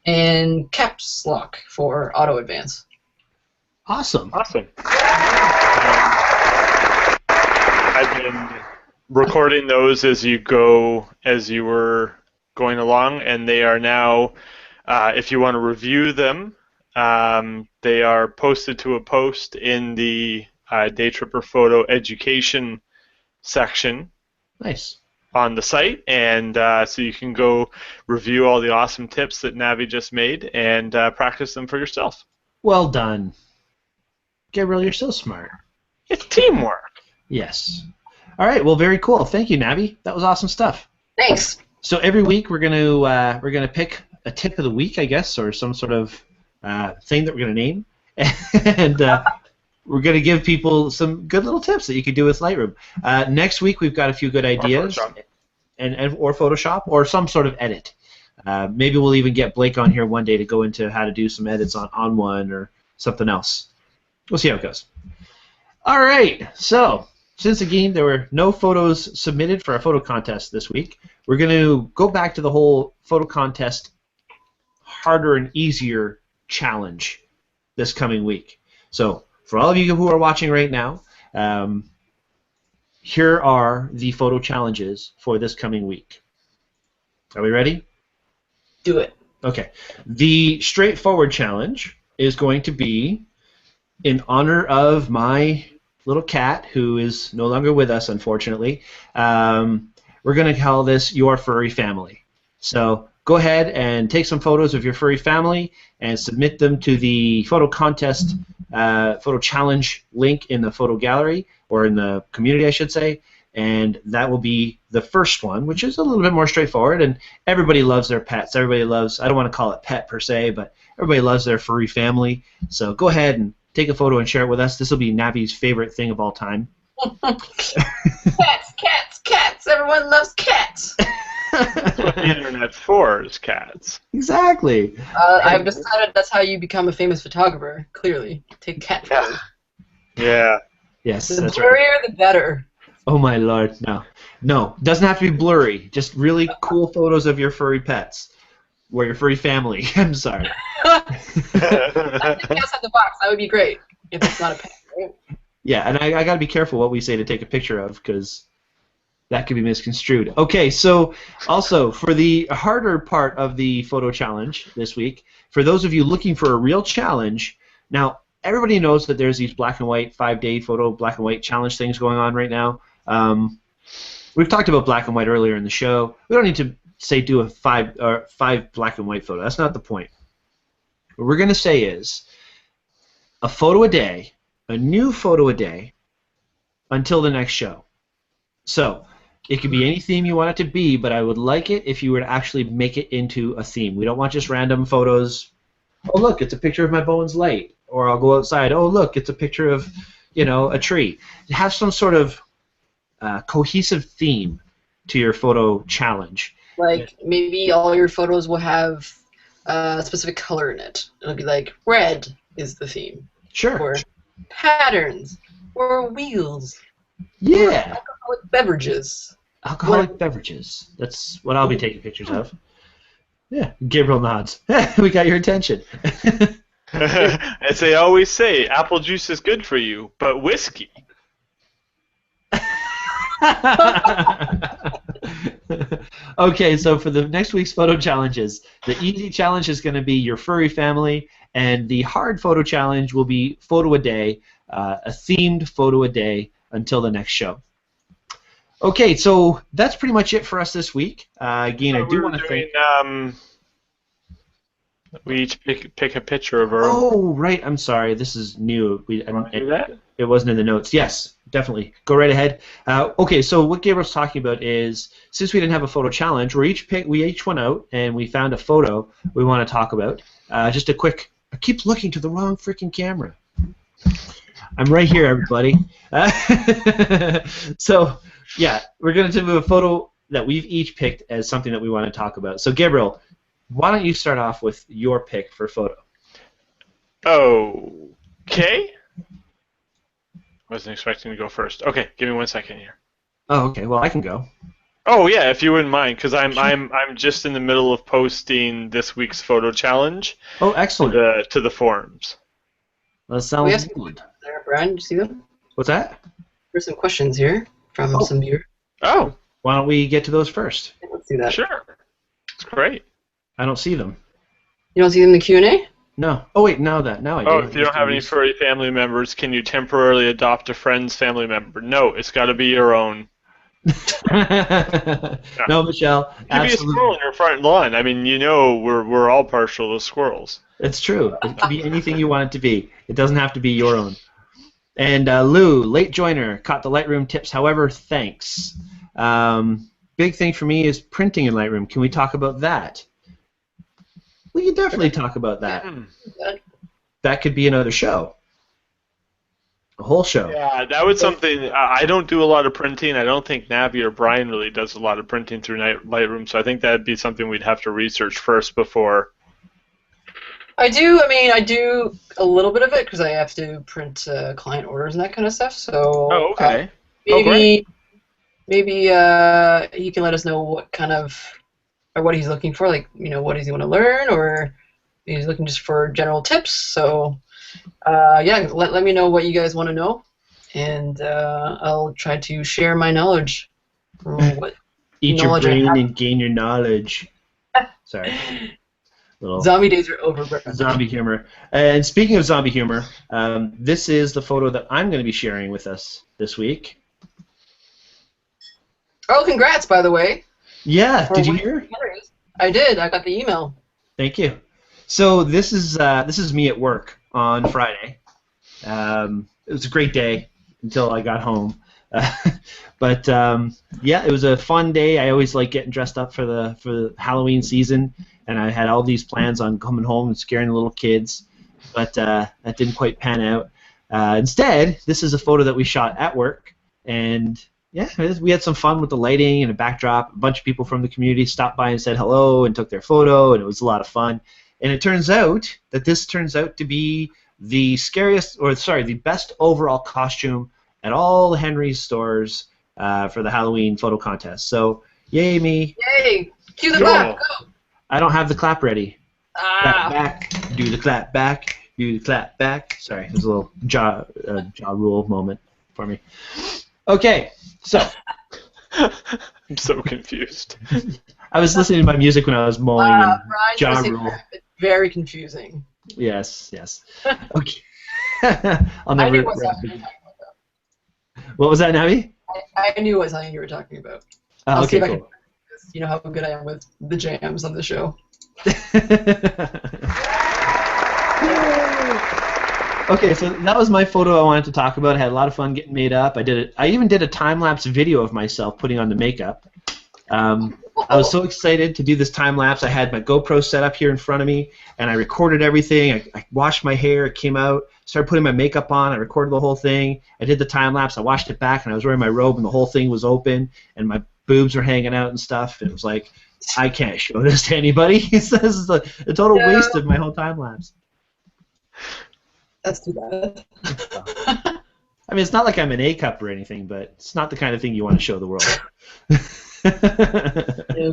And caps lock for auto advance. Awesome. Awesome. I've been recording those as you were going along, and they are now, if you want to review them, they are posted to a post in the Daytripper photo education section. Nice. On the site, and so you can go review all the awesome tips that Navi just made and practice them for yourself. Well done. Gabriel, you're so smart. It's teamwork. Yes. All right. Well, very cool. Thank you, Navi. That was awesome stuff. Thanks. So every week we're gonna pick a tip of the week, I guess, or some sort of thing that we're gonna name, and we're going to give people some good little tips that you could do with Lightroom. Next week, we've got a few good ideas. Or Photoshop. Or Photoshop, or some sort of edit. Maybe we'll even get Blake on here one day to go into how to do some edits on one or something else. We'll see how it goes. All right. So, since, again, there were no photos submitted for our photo contest this week, we're going to go back to the whole photo contest harder and easier challenge this coming week. So, for all of you who are watching right now, here are the photo challenges for this coming week. Are we ready? Do it. Okay. The straightforward challenge is going to be in honor of my little cat, who is no longer with us, unfortunately. We're going to call this Your Furry Family. So go ahead and take some photos of your furry family and submit them to the photo contest, photo challenge link in the photo gallery, or in the community, I should say, and that will be the first one, which is a little bit more straightforward, and everybody loves their pets. Everybody loves, I don't want to call it pet per se, but everybody loves their furry family. So go ahead and take a photo and share it with us. This will be Navi's favorite thing of all time. Cats, cats, cats. Everyone loves cats. That's what the internet's for, is cats. Exactly. I've decided that's how you become a famous photographer, clearly. Take cat photos. Yeah. Yes, The that's blurrier, right. the better. Oh my lord, no. No, doesn't have to be blurry. Just really cool photos of your furry pets. Or your furry family. I'm sorry. I think outside the box. That would be great if it's not a pet. Right? Yeah, and I got to be careful what we say to take a picture of, because that could be misconstrued. Okay, so also for the harder part of the photo challenge this week, for those of you looking for a real challenge, now everybody knows that there's these black and white 5-day photo black and white challenge things going on right now. We've talked about black and white earlier in the show. We don't need to say do a five black and white photo. That's not the point. What we're going to say is a photo a day, a new photo a day, until the next show. So it could be any theme you want it to be, but I would like it if you were to actually make it into a theme. We don't want just random photos. Oh, look, it's a picture of my Bowen's light. Or I'll go outside. Oh, look, it's a picture of, a tree. Have some sort of cohesive theme to your photo challenge. Like, maybe all your photos will have a specific color in it. It'll be like, red is the theme. Sure. Or patterns. Or wheels. Yeah. Or alcoholic beverages. Alcoholic beverages. That's what I'll be taking pictures of. Yeah. Gabriel nods. We got your attention. As they always say, apple juice is good for you, but whiskey. Okay, so for the next week's photo challenges, the easy challenge is going to be your furry family, and the hard photo challenge will be photo a day, a themed photo a day until the next show. Okay, so that's pretty much it for us this week. Again, I do want to thank... we each pick a picture of our own. Oh, right, I'm sorry. This is new. Do that? It wasn't in the notes. Yes, definitely. Go right ahead. Okay, so what Gabriel's talking about is, since we didn't have a photo challenge, we each went out and we found a photo we want to talk about. Just a quick. I keep looking to the wrong freaking camera. I'm right here, everybody. So, yeah, we're going to do a photo that we've each picked as something that we want to talk about. So, Gabriel, why don't you start off with your pick for photo? Okay. Wasn't expecting to go first. Okay, give me 1 second here. Oh, okay. Well, I can go. Oh yeah, if you wouldn't mind, because I'm just in the middle of posting this week's photo challenge. Oh, excellent. To the forums. That sounds Yes. good. There, Brian, did you see them? What's that? There's some questions here from some viewers. Oh, Why don't we get to those first? Let's do that. sure. It's great. I don't see them. You don't see them in the Q&A? No. Oh wait, now I do. Oh, if you don't have any furry family members, can you temporarily adopt a friend's family member? No, it's got to be your own. No, Michelle. It could be a squirrel in your front lawn. I mean, we're all partial to squirrels. It's true. It can be anything you want it to be. It doesn't have to be your own. And Lou, late joiner, caught the Lightroom tips. However, thanks. Big thing for me is printing in Lightroom. Can we talk about that? We can definitely talk about that. That could be another show. A whole show. Yeah, that was something. I don't do a lot of printing. I don't think Navi or Brian really does a lot of printing through Lightroom, so I think that'd be something we'd have to research first before. I do a little bit of it because I have to print client orders and that kind of stuff. So. Oh, okay. Maybe he can let us know what kind of, or what he's looking for, like, what does he want to learn, or he's looking just for general tips. So, yeah, let me know what you guys want to know, and I'll try to share my knowledge. Eat your brain and gain your knowledge. Sorry. Little zombie days are over, bro. Zombie humor. And speaking of zombie humor, this is the photo that I'm going to be sharing with us this week. Oh, congrats, by the way. Yeah, did you hear? I did. I got the email. Thank you. So this is me at work on Friday. It was a great day until I got home. But yeah, it was a fun day. I always like getting dressed up for the Halloween season, and I had all these plans on coming home and scaring the little kids, but that didn't quite pan out. Instead, this is a photo that we shot at work, and yeah, we had some fun with the lighting and a backdrop. A bunch of people from the community stopped by and said hello and took their photo, and it was a lot of fun. And it turns out that this turns out to be the the best overall costume at all the Henry's stores for the Halloween photo contest. So, yay me. Yay! Cue the clap, go! I don't have the clap ready. Ah. Clap back, do the clap back, do the clap back. Sorry, there's a little jaw rule moment for me. Okay, so. I'm so confused. I was listening to my music when I was mowing and jaw rule. It's very confusing. Yes. Okay. I'll never. I knew what song you were talking about. What was that, Navi? I knew what song you were talking about. Oh, I'll see okay, if I cool. can. You know how good I am with the jams on the show. Okay, so that was my photo I wanted to talk about. I had a lot of fun getting made up. I even did a time-lapse video of myself putting on the makeup. I was so excited to do this time-lapse. I had my GoPro set up here in front of me, and I recorded everything. I washed my hair. It came out. Started putting my makeup on. I recorded the whole thing. I did the time-lapse. I washed it back, and I was wearing my robe, and the whole thing was open, and my boobs were hanging out and stuff. And it was like, I can't show this to anybody. This is a total waste of my whole time-lapse. That's too bad. I mean, it's not like I'm an A cup or anything, but it's not the kind of thing you want to show the world. Yeah.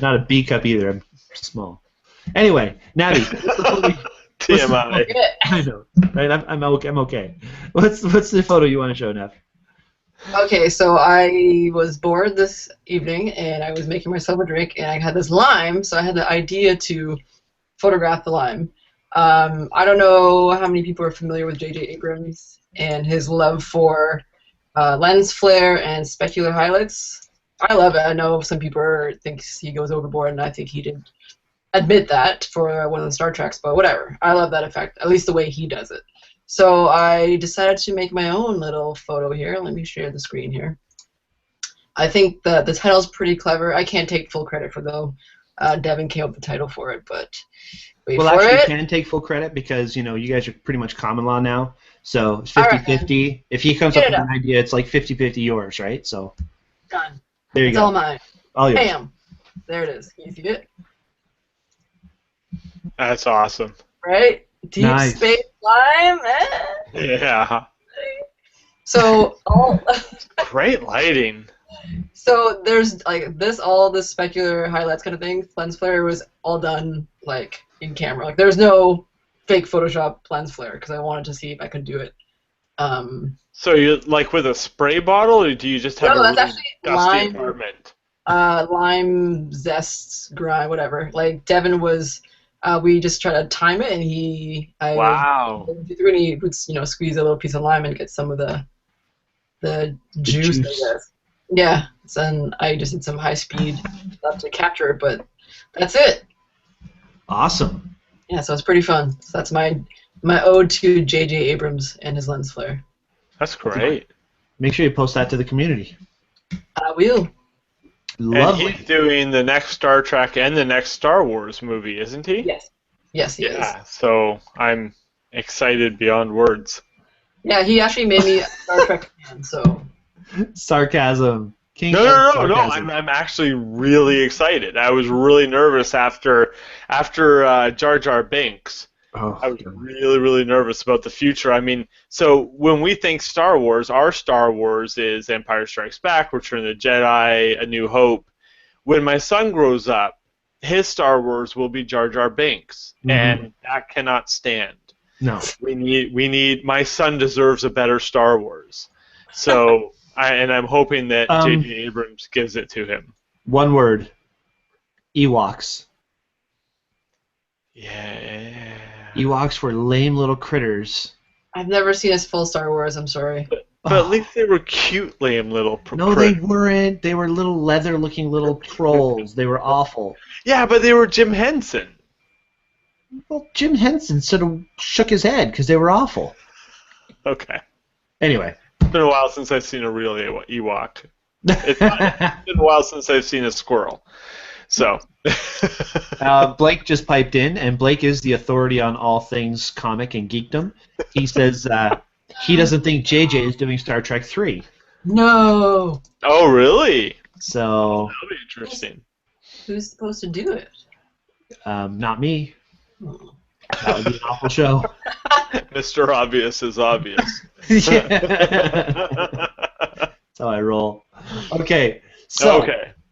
Not a B cup either. I'm small. Anyway, Navi. TMI. I know, right? I'm okay. What's the photo you want to show, Nav? Okay, so I was bored this evening, and I was making myself a drink, and I had this lime, so I had the idea to photograph the lime. I don't know how many people are familiar with J.J. Abrams and his love for lens flare and specular highlights. I love it. I know some people think he goes overboard, and I think he did admit that for one of the Star Treks, but whatever. I love that effect, at least the way he does it. So I decided to make my own little photo here. Let me share the screen here. I think the title's pretty clever. I can't take full credit for though. Devin came up with the title for it, but wait Well, for actually, you it. can take full credit because, you know, you guys are pretty much common law now. So it's All right, 50-50. If he comes Get up it with up. an idea, it's like 50-50 yours, right? So Done. there you It's go. all mine. All yours. Bam. There it is. You see it? That's awesome. Right? Deep Nice. space slime. Eh? Yeah. So Great lighting. So there's like all this specular highlights kind of thing. Lens flare was all done like in camera. Like there's no fake Photoshop lens flare because I wanted to see if I could do it. So you like with a spray bottle, or do you just have No, a that's really actually dusty lime. apartment? Lime zest, grime, whatever. Like Devin was, we just tried to time it, and Wow. when he would squeeze a little piece of lime and get some of the juice. I guess. Yeah, and I just did some high speed stuff to capture it, but that's it. Awesome. Yeah, so it's pretty fun. So that's my ode to J.J. Abrams and his lens flare. That's great. Make sure you post that to the community. I will. Lovely. And he's doing the next Star Trek and the next Star Wars movie, isn't he? Yes. Yes, he is. Yeah, so I'm excited beyond words. Yeah, he actually made me a Star Trek fan, so. Sarcasm. King No, of no, no, sarcasm. I'm actually really excited. I was really nervous after Jar Jar Binks. Oh, I was really, really nervous about the future. I mean, so when we think Star Wars, our Star Wars is Empire Strikes Back, Return of the Jedi, A New Hope. When my son grows up, his Star Wars will be Jar Jar Binks, and that cannot stand. No. We need. My son deserves a better Star Wars. So, I'm hoping that J.J. Abrams gives it to him. One word. Ewoks. Yeah. Ewoks were lame little critters. I've never seen his full Star Wars, I'm sorry. But at least they were cute, lame little No, they weren't. They were little leather-looking little trolls. They were awful. Yeah, but they were Jim Henson. Well, Jim Henson sort of shook his head because they were awful. Okay. Anyway. It's been a while since I've seen a real Ewok. It's been a while since I've seen a squirrel. So. Blake just piped in, and Blake is the authority on all things comic and geekdom. He says he doesn't think JJ is doing Star Trek 3. No! Oh, really? So. That'll be interesting. Who's supposed to do it? Not me. That would be an awful show. Mr. Obvious is obvious. That's how I roll. Okay, so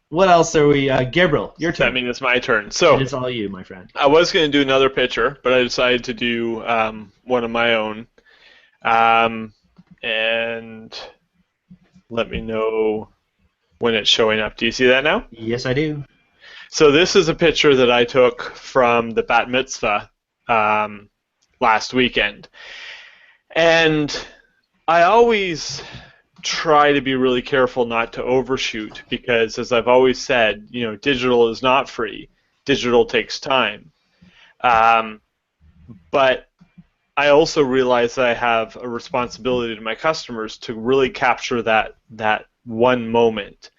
what else are we? Gabriel, your turn. I mean, it's my turn. So it's all you, my friend. I was going to do another picture, but I decided to do one of my own. And let me know when it's showing up. Do you see that now? Yes, I do. So this is a picture that I took from the Bat Mitzvah last weekend. And I always try to be really careful not to overshoot because, as I've always said, digital is not free. Digital takes time. But I also realize that I have a responsibility to my customers to really capture that one moment.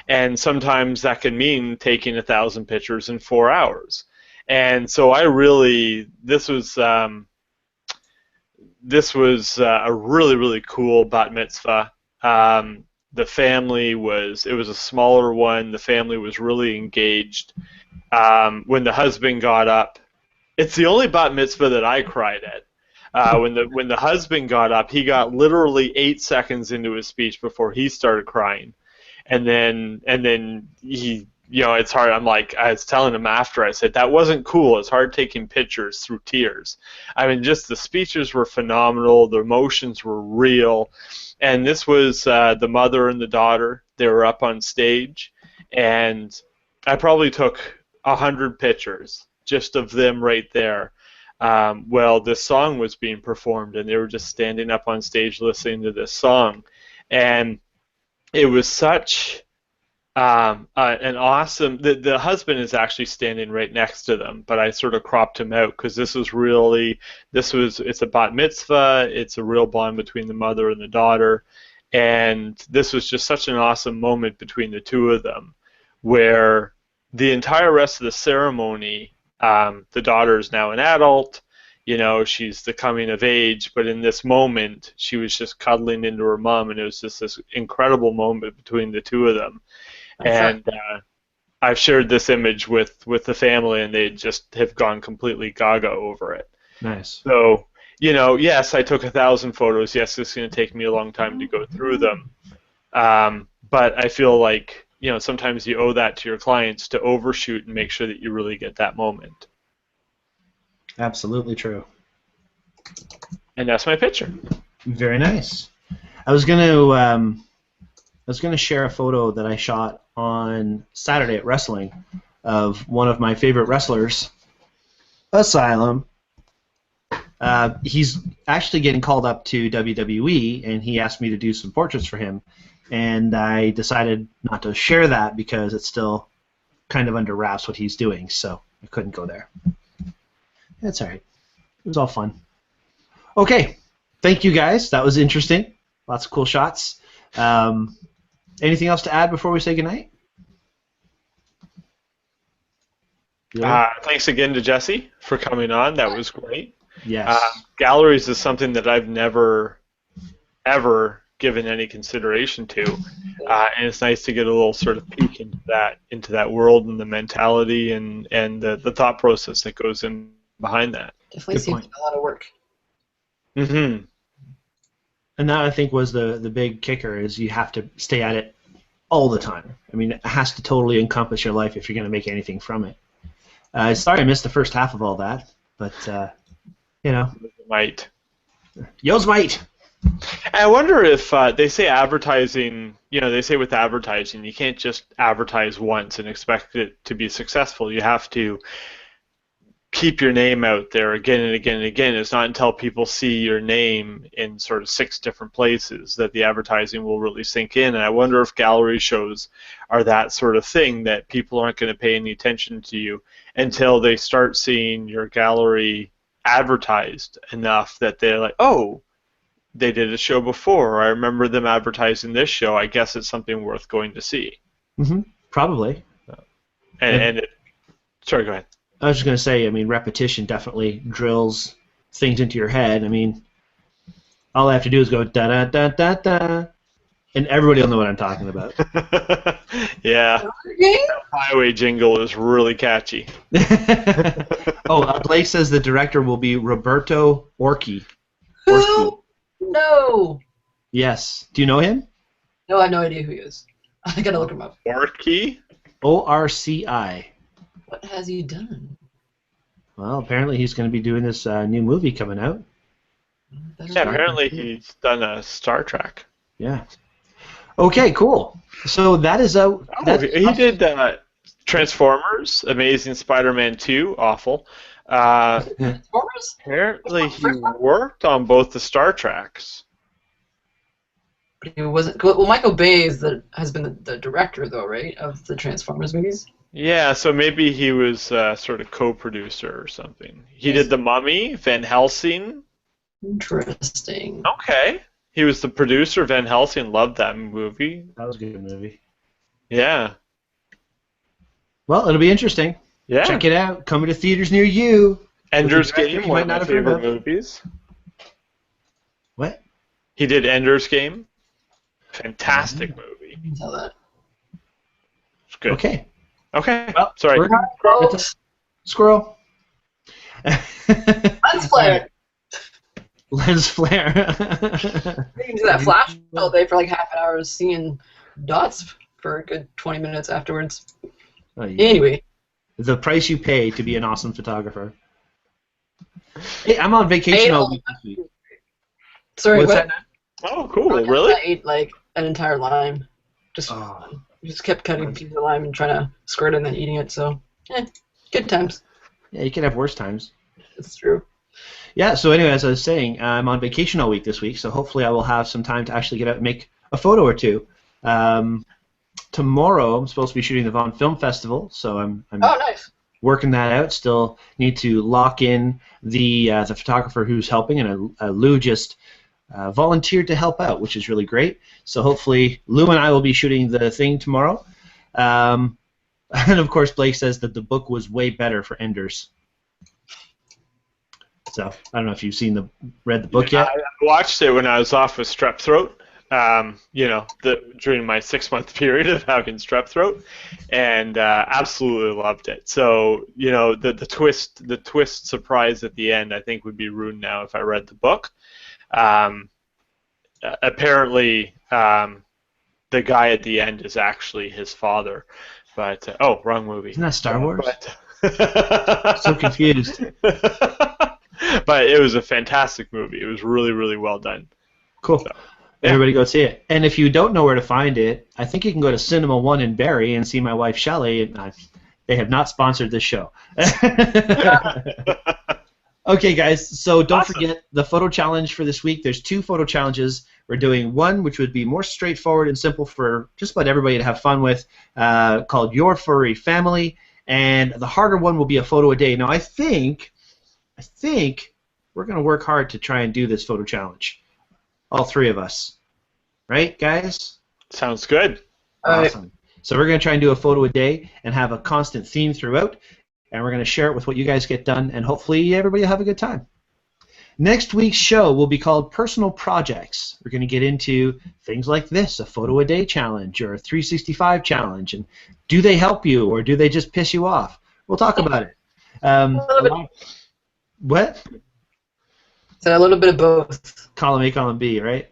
And sometimes that can mean taking 1,000 pictures in 4 hours. And so this was a really, really cool bat mitzvah. The family it was a smaller one. The family was really engaged. When the husband got up, it's the only bat mitzvah that I cried at. When the husband got up, he got literally 8 seconds into his speech before he started crying. And then he, it's hard. I was telling him after, I said, that wasn't cool. It's hard taking pictures through tears. I mean, just the speeches were phenomenal. The emotions were real. And this was the mother and the daughter. They were up on stage. And I probably took 100 pictures just of them right there. This song was being performed, and they were just standing up on stage listening to this song. And it was such an awesome. The husband is actually standing right next to them, but I sort of cropped him out because it's a bat mitzvah. It's a real bond between the mother and the daughter, and this was just such an awesome moment between the two of them, where the entire rest of the ceremony, the daughter is now an adult. She's the coming of age, but in this moment, she was just cuddling into her mom, and it was just this incredible moment between the two of them. And I've shared this image with the family, and they just have gone completely gaga over it. Nice. So, yes, I took 1,000 photos. Yes, it's going to take me a long time to go through them. But I feel like, sometimes you owe that to your clients to overshoot and make sure that you really get that moment. Absolutely true. And that's my picture. Very nice. I was gonna share a photo that I shot on Saturday at wrestling of one of my favorite wrestlers, Asylum. He's actually getting called up to WWE, and he asked me to do some portraits for him. And I decided not to share that because it's still kind of under wraps what he's doing, so I couldn't go there. That's all right. It was all fun. Okay. Thank you, guys. That was interesting. Lots of cool shots. Anything else to add before we say goodnight? Thanks again to Jessy for coming on. That was great. Yes. Galleries is something that I've never, ever given any consideration to, and it's nice to get a little sort of peek into that world and the mentality and the thought process that goes in behind that. Definitely seems like a lot of work. Mm-hmm. And that, I think, was the big kicker, is you have to stay at it all the time. I mean, it has to totally encompass your life if you're going to make anything from it. Sorry I missed the first half of all that, but, Might. Yo's might. I wonder if they say advertising, they say with advertising, you can't just advertise once and expect it to be successful. You have to keep your name out there again and again and again. It's not until people see your name in sort of 6 different places that the advertising will really sink in. And I wonder if gallery shows are that sort of thing, that people aren't going to pay any attention to you until they start seeing your gallery advertised enough that they're like, oh, they did a show before, or I remember them advertising this show. I guess it's something worth going to see. Mm-hmm. Probably. Sorry, go ahead. I was just going to say, I mean, repetition definitely drills things into your head. I mean, all I have to do is go da-da-da-da-da, and everybody will know what I'm talking about. Yeah. That highway jingle is really catchy. Blake says the director will be Roberto Orci. Who? No. Yes. Do you know him? No, I have no idea who he is. I gotta look him up. Orci? O-R-C-I. What has he done? Well, apparently he's going to be doing this new movie coming out. Yeah, apparently he's done a Star Trek. Yeah. Okay, cool. So that is out. He did Transformers, Amazing Spider-Man 2, awful. Transformers? Apparently he worked on both the Star Treks. But he wasn't. Well, Michael Bay has been the director, though, right, of the Transformers movies. Yeah, so maybe he was sort of co-producer or something. He did The Mummy, Van Helsing. Interesting. Okay. He was the producer of Van Helsing. Loved that movie. That was a good movie. Yeah. Well, it'll be interesting. Yeah. Check it out. Coming to theaters near you. Ender's Game, one of my favorite movies. What? He did Ender's Game. Fantastic movie. I can tell that. It's good. Okay. Okay. Well, sorry. Squirrel. Lens flare. Lens flare. You can do that flash all day for like half an hour, seeing dots for a good 20 minutes afterwards. Oh, yeah. Anyway. The price you pay to be an awesome photographer. Hey, I'm on vacation all week this week. Sorry, what's what? that? Oh, cool. Really? I ate like an entire lime. Just kept cutting pieces of lime and trying to squirt it and then eating it. So, good times. Yeah, you can have worse times. It's true. Yeah, so anyway, as I was saying, I'm on vacation all week this week, so hopefully I will have some time to actually get out and make a photo or two. tomorrow I'm supposed to be shooting the Vaughan Film Festival, so I'm Oh, nice. working that out. Still need to lock in the photographer who's helping, and Lou just volunteered to help out, which is really great. So hopefully Lou and I will be shooting the thing tomorrow. And of course Blake says that the book was way better for Enders. So I don't know if you've read the book yet. I watched it when I was off with strep throat. During my 6-month period of having strep throat, and absolutely loved it. So the twist surprise at the end, I think, would be ruined now if I read the book. Apparently, the guy at the end is actually his father, but wrong movie. Isn't that Star Wars? So confused. But it was a fantastic movie. It was really, really well done. Cool. So, everybody go see it. And if you don't know where to find it, I think you can go to Cinema One in Barrie and see my wife Shelley. And they have not sponsored this show. Okay, guys. So don't forget the photo challenge for this week. There's 2 photo challenges. We're doing one which would be more straightforward and simple for just about everybody to have fun with, called Your Furry Family. And the harder one will be a photo a day. Now I think we're going to work hard to try and do this photo challenge. All 3 of us. Right, guys? Sounds good. Awesome. So we're going to try and do a photo a day and have a constant theme throughout, and we're going to share it with what you guys get done, and hopefully everybody will have a good time. Next week's show will be called Personal Projects. We're going to get into things like this, a photo a day challenge or a 365 challenge, and do they help you or do they just piss you off? We'll talk about it. What? So a little bit of both. Column A, column B, right?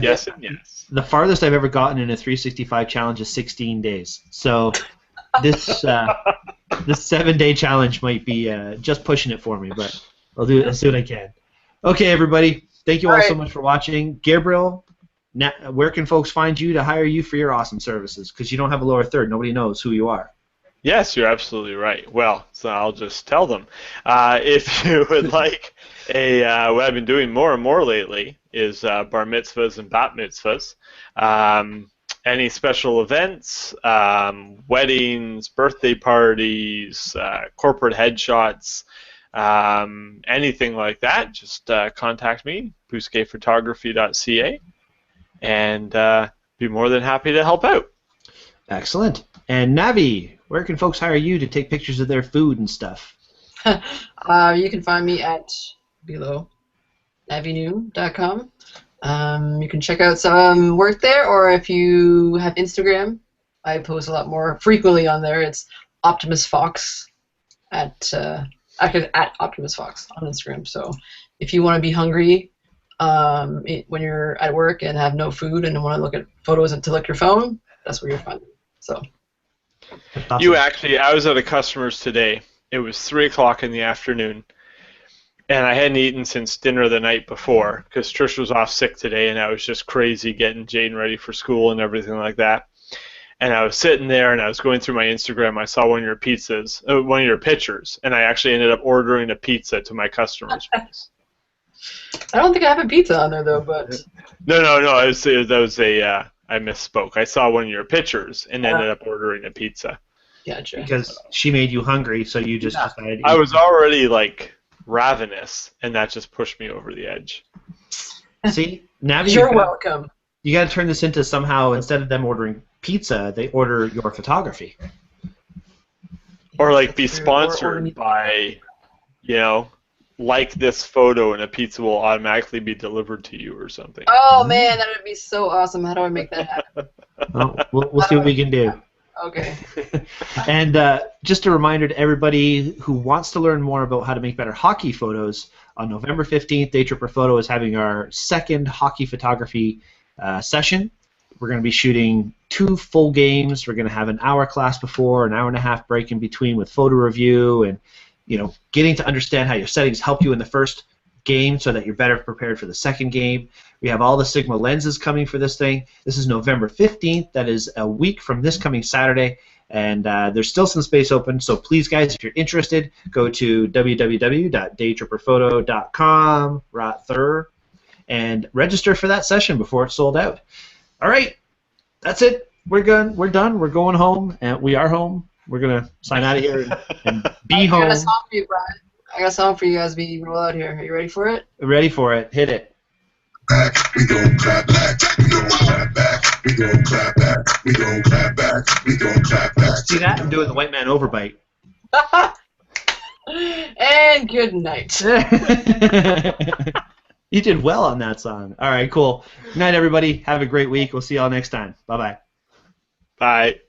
Yes and yes. The farthest I've ever gotten in a 365 challenge is 16 days. So this 7-day challenge might be just pushing it for me, but I'll do what I can. Okay, everybody. Thank you all so much for watching. Gabriel, where can folks find you to hire you for your awesome services? Because you don't have a lower third. Nobody knows who you are. Yes, you're absolutely right. Well, so I'll just tell them. If you would like what I've been doing more and more lately is bar mitzvahs and bat mitzvahs. Any special events, weddings, birthday parties, corporate headshots, anything like that, just contact me, bousquetphotography.ca, and be more than happy to help out. Excellent. And Navi, where can folks hire you to take pictures of their food and stuff? You can find me at below navinew.com. You can check out some work there, or if you have Instagram, I post a lot more frequently on there. It's Optimus Fox at Optimus Fox on Instagram. So if you want to be hungry when you're at work and have no food and want to look at photos and to look your phone, that's where you'll find it. So. I was at a customer's today. It was 3 o'clock in the afternoon, and I hadn't eaten since dinner the night before because Trish was off sick today, and I was just crazy getting Jaden ready for school and everything like that. And I was sitting there, and I was going through my Instagram. I saw one of your pictures, and I actually ended up ordering a pizza to my customer's place. I don't think I have a pizza on there though, but. No. I misspoke. I saw one of your pictures and ended up ordering a pizza. Gotcha. Because she made you hungry, so you just decided. I was already ravenous, and that just pushed me over the edge. See, now you're welcome. You got to turn this into somehow, instead of them ordering pizza, they order your photography. Or be sponsored by, like this photo, and a pizza will automatically be delivered to you or something. Oh man, that would be so awesome. How do I make that happen? Well, we'll see what we can do. Okay. And just a reminder to everybody who wants to learn more about how to make better hockey photos, on November 15th, Daytripper Photo is having our second hockey photography session. We're going to be shooting 2 full games. We're going to have an hour class before, an hour and a half break in between with photo review, and getting to understand how your settings help you in the first game so that you're better prepared for the second game. We have all the Sigma lenses coming for this thing. This is November 15th. That is a week from this coming Saturday, and there's still some space open, so please, guys, if you're interested, go to www.daytripperphoto.com right there and register for that session before it's sold out. All right, that's it. we're done. We're going home, and we are home. We're gonna sign out of here and be I got home. a song for you, Brian. I got a song for you as we roll out here. Are you ready for it? Ready for it? Hit it. Back, we gon' clap back, we gon' clap back, we gon' clap back, we gon' clap back, we gon' clap back. See that? I'm doing the white man overbite. And good night. You did well on that song. All right, cool. Good night, everybody. Have a great week. We'll see y'all next time. Bye-bye. Bye.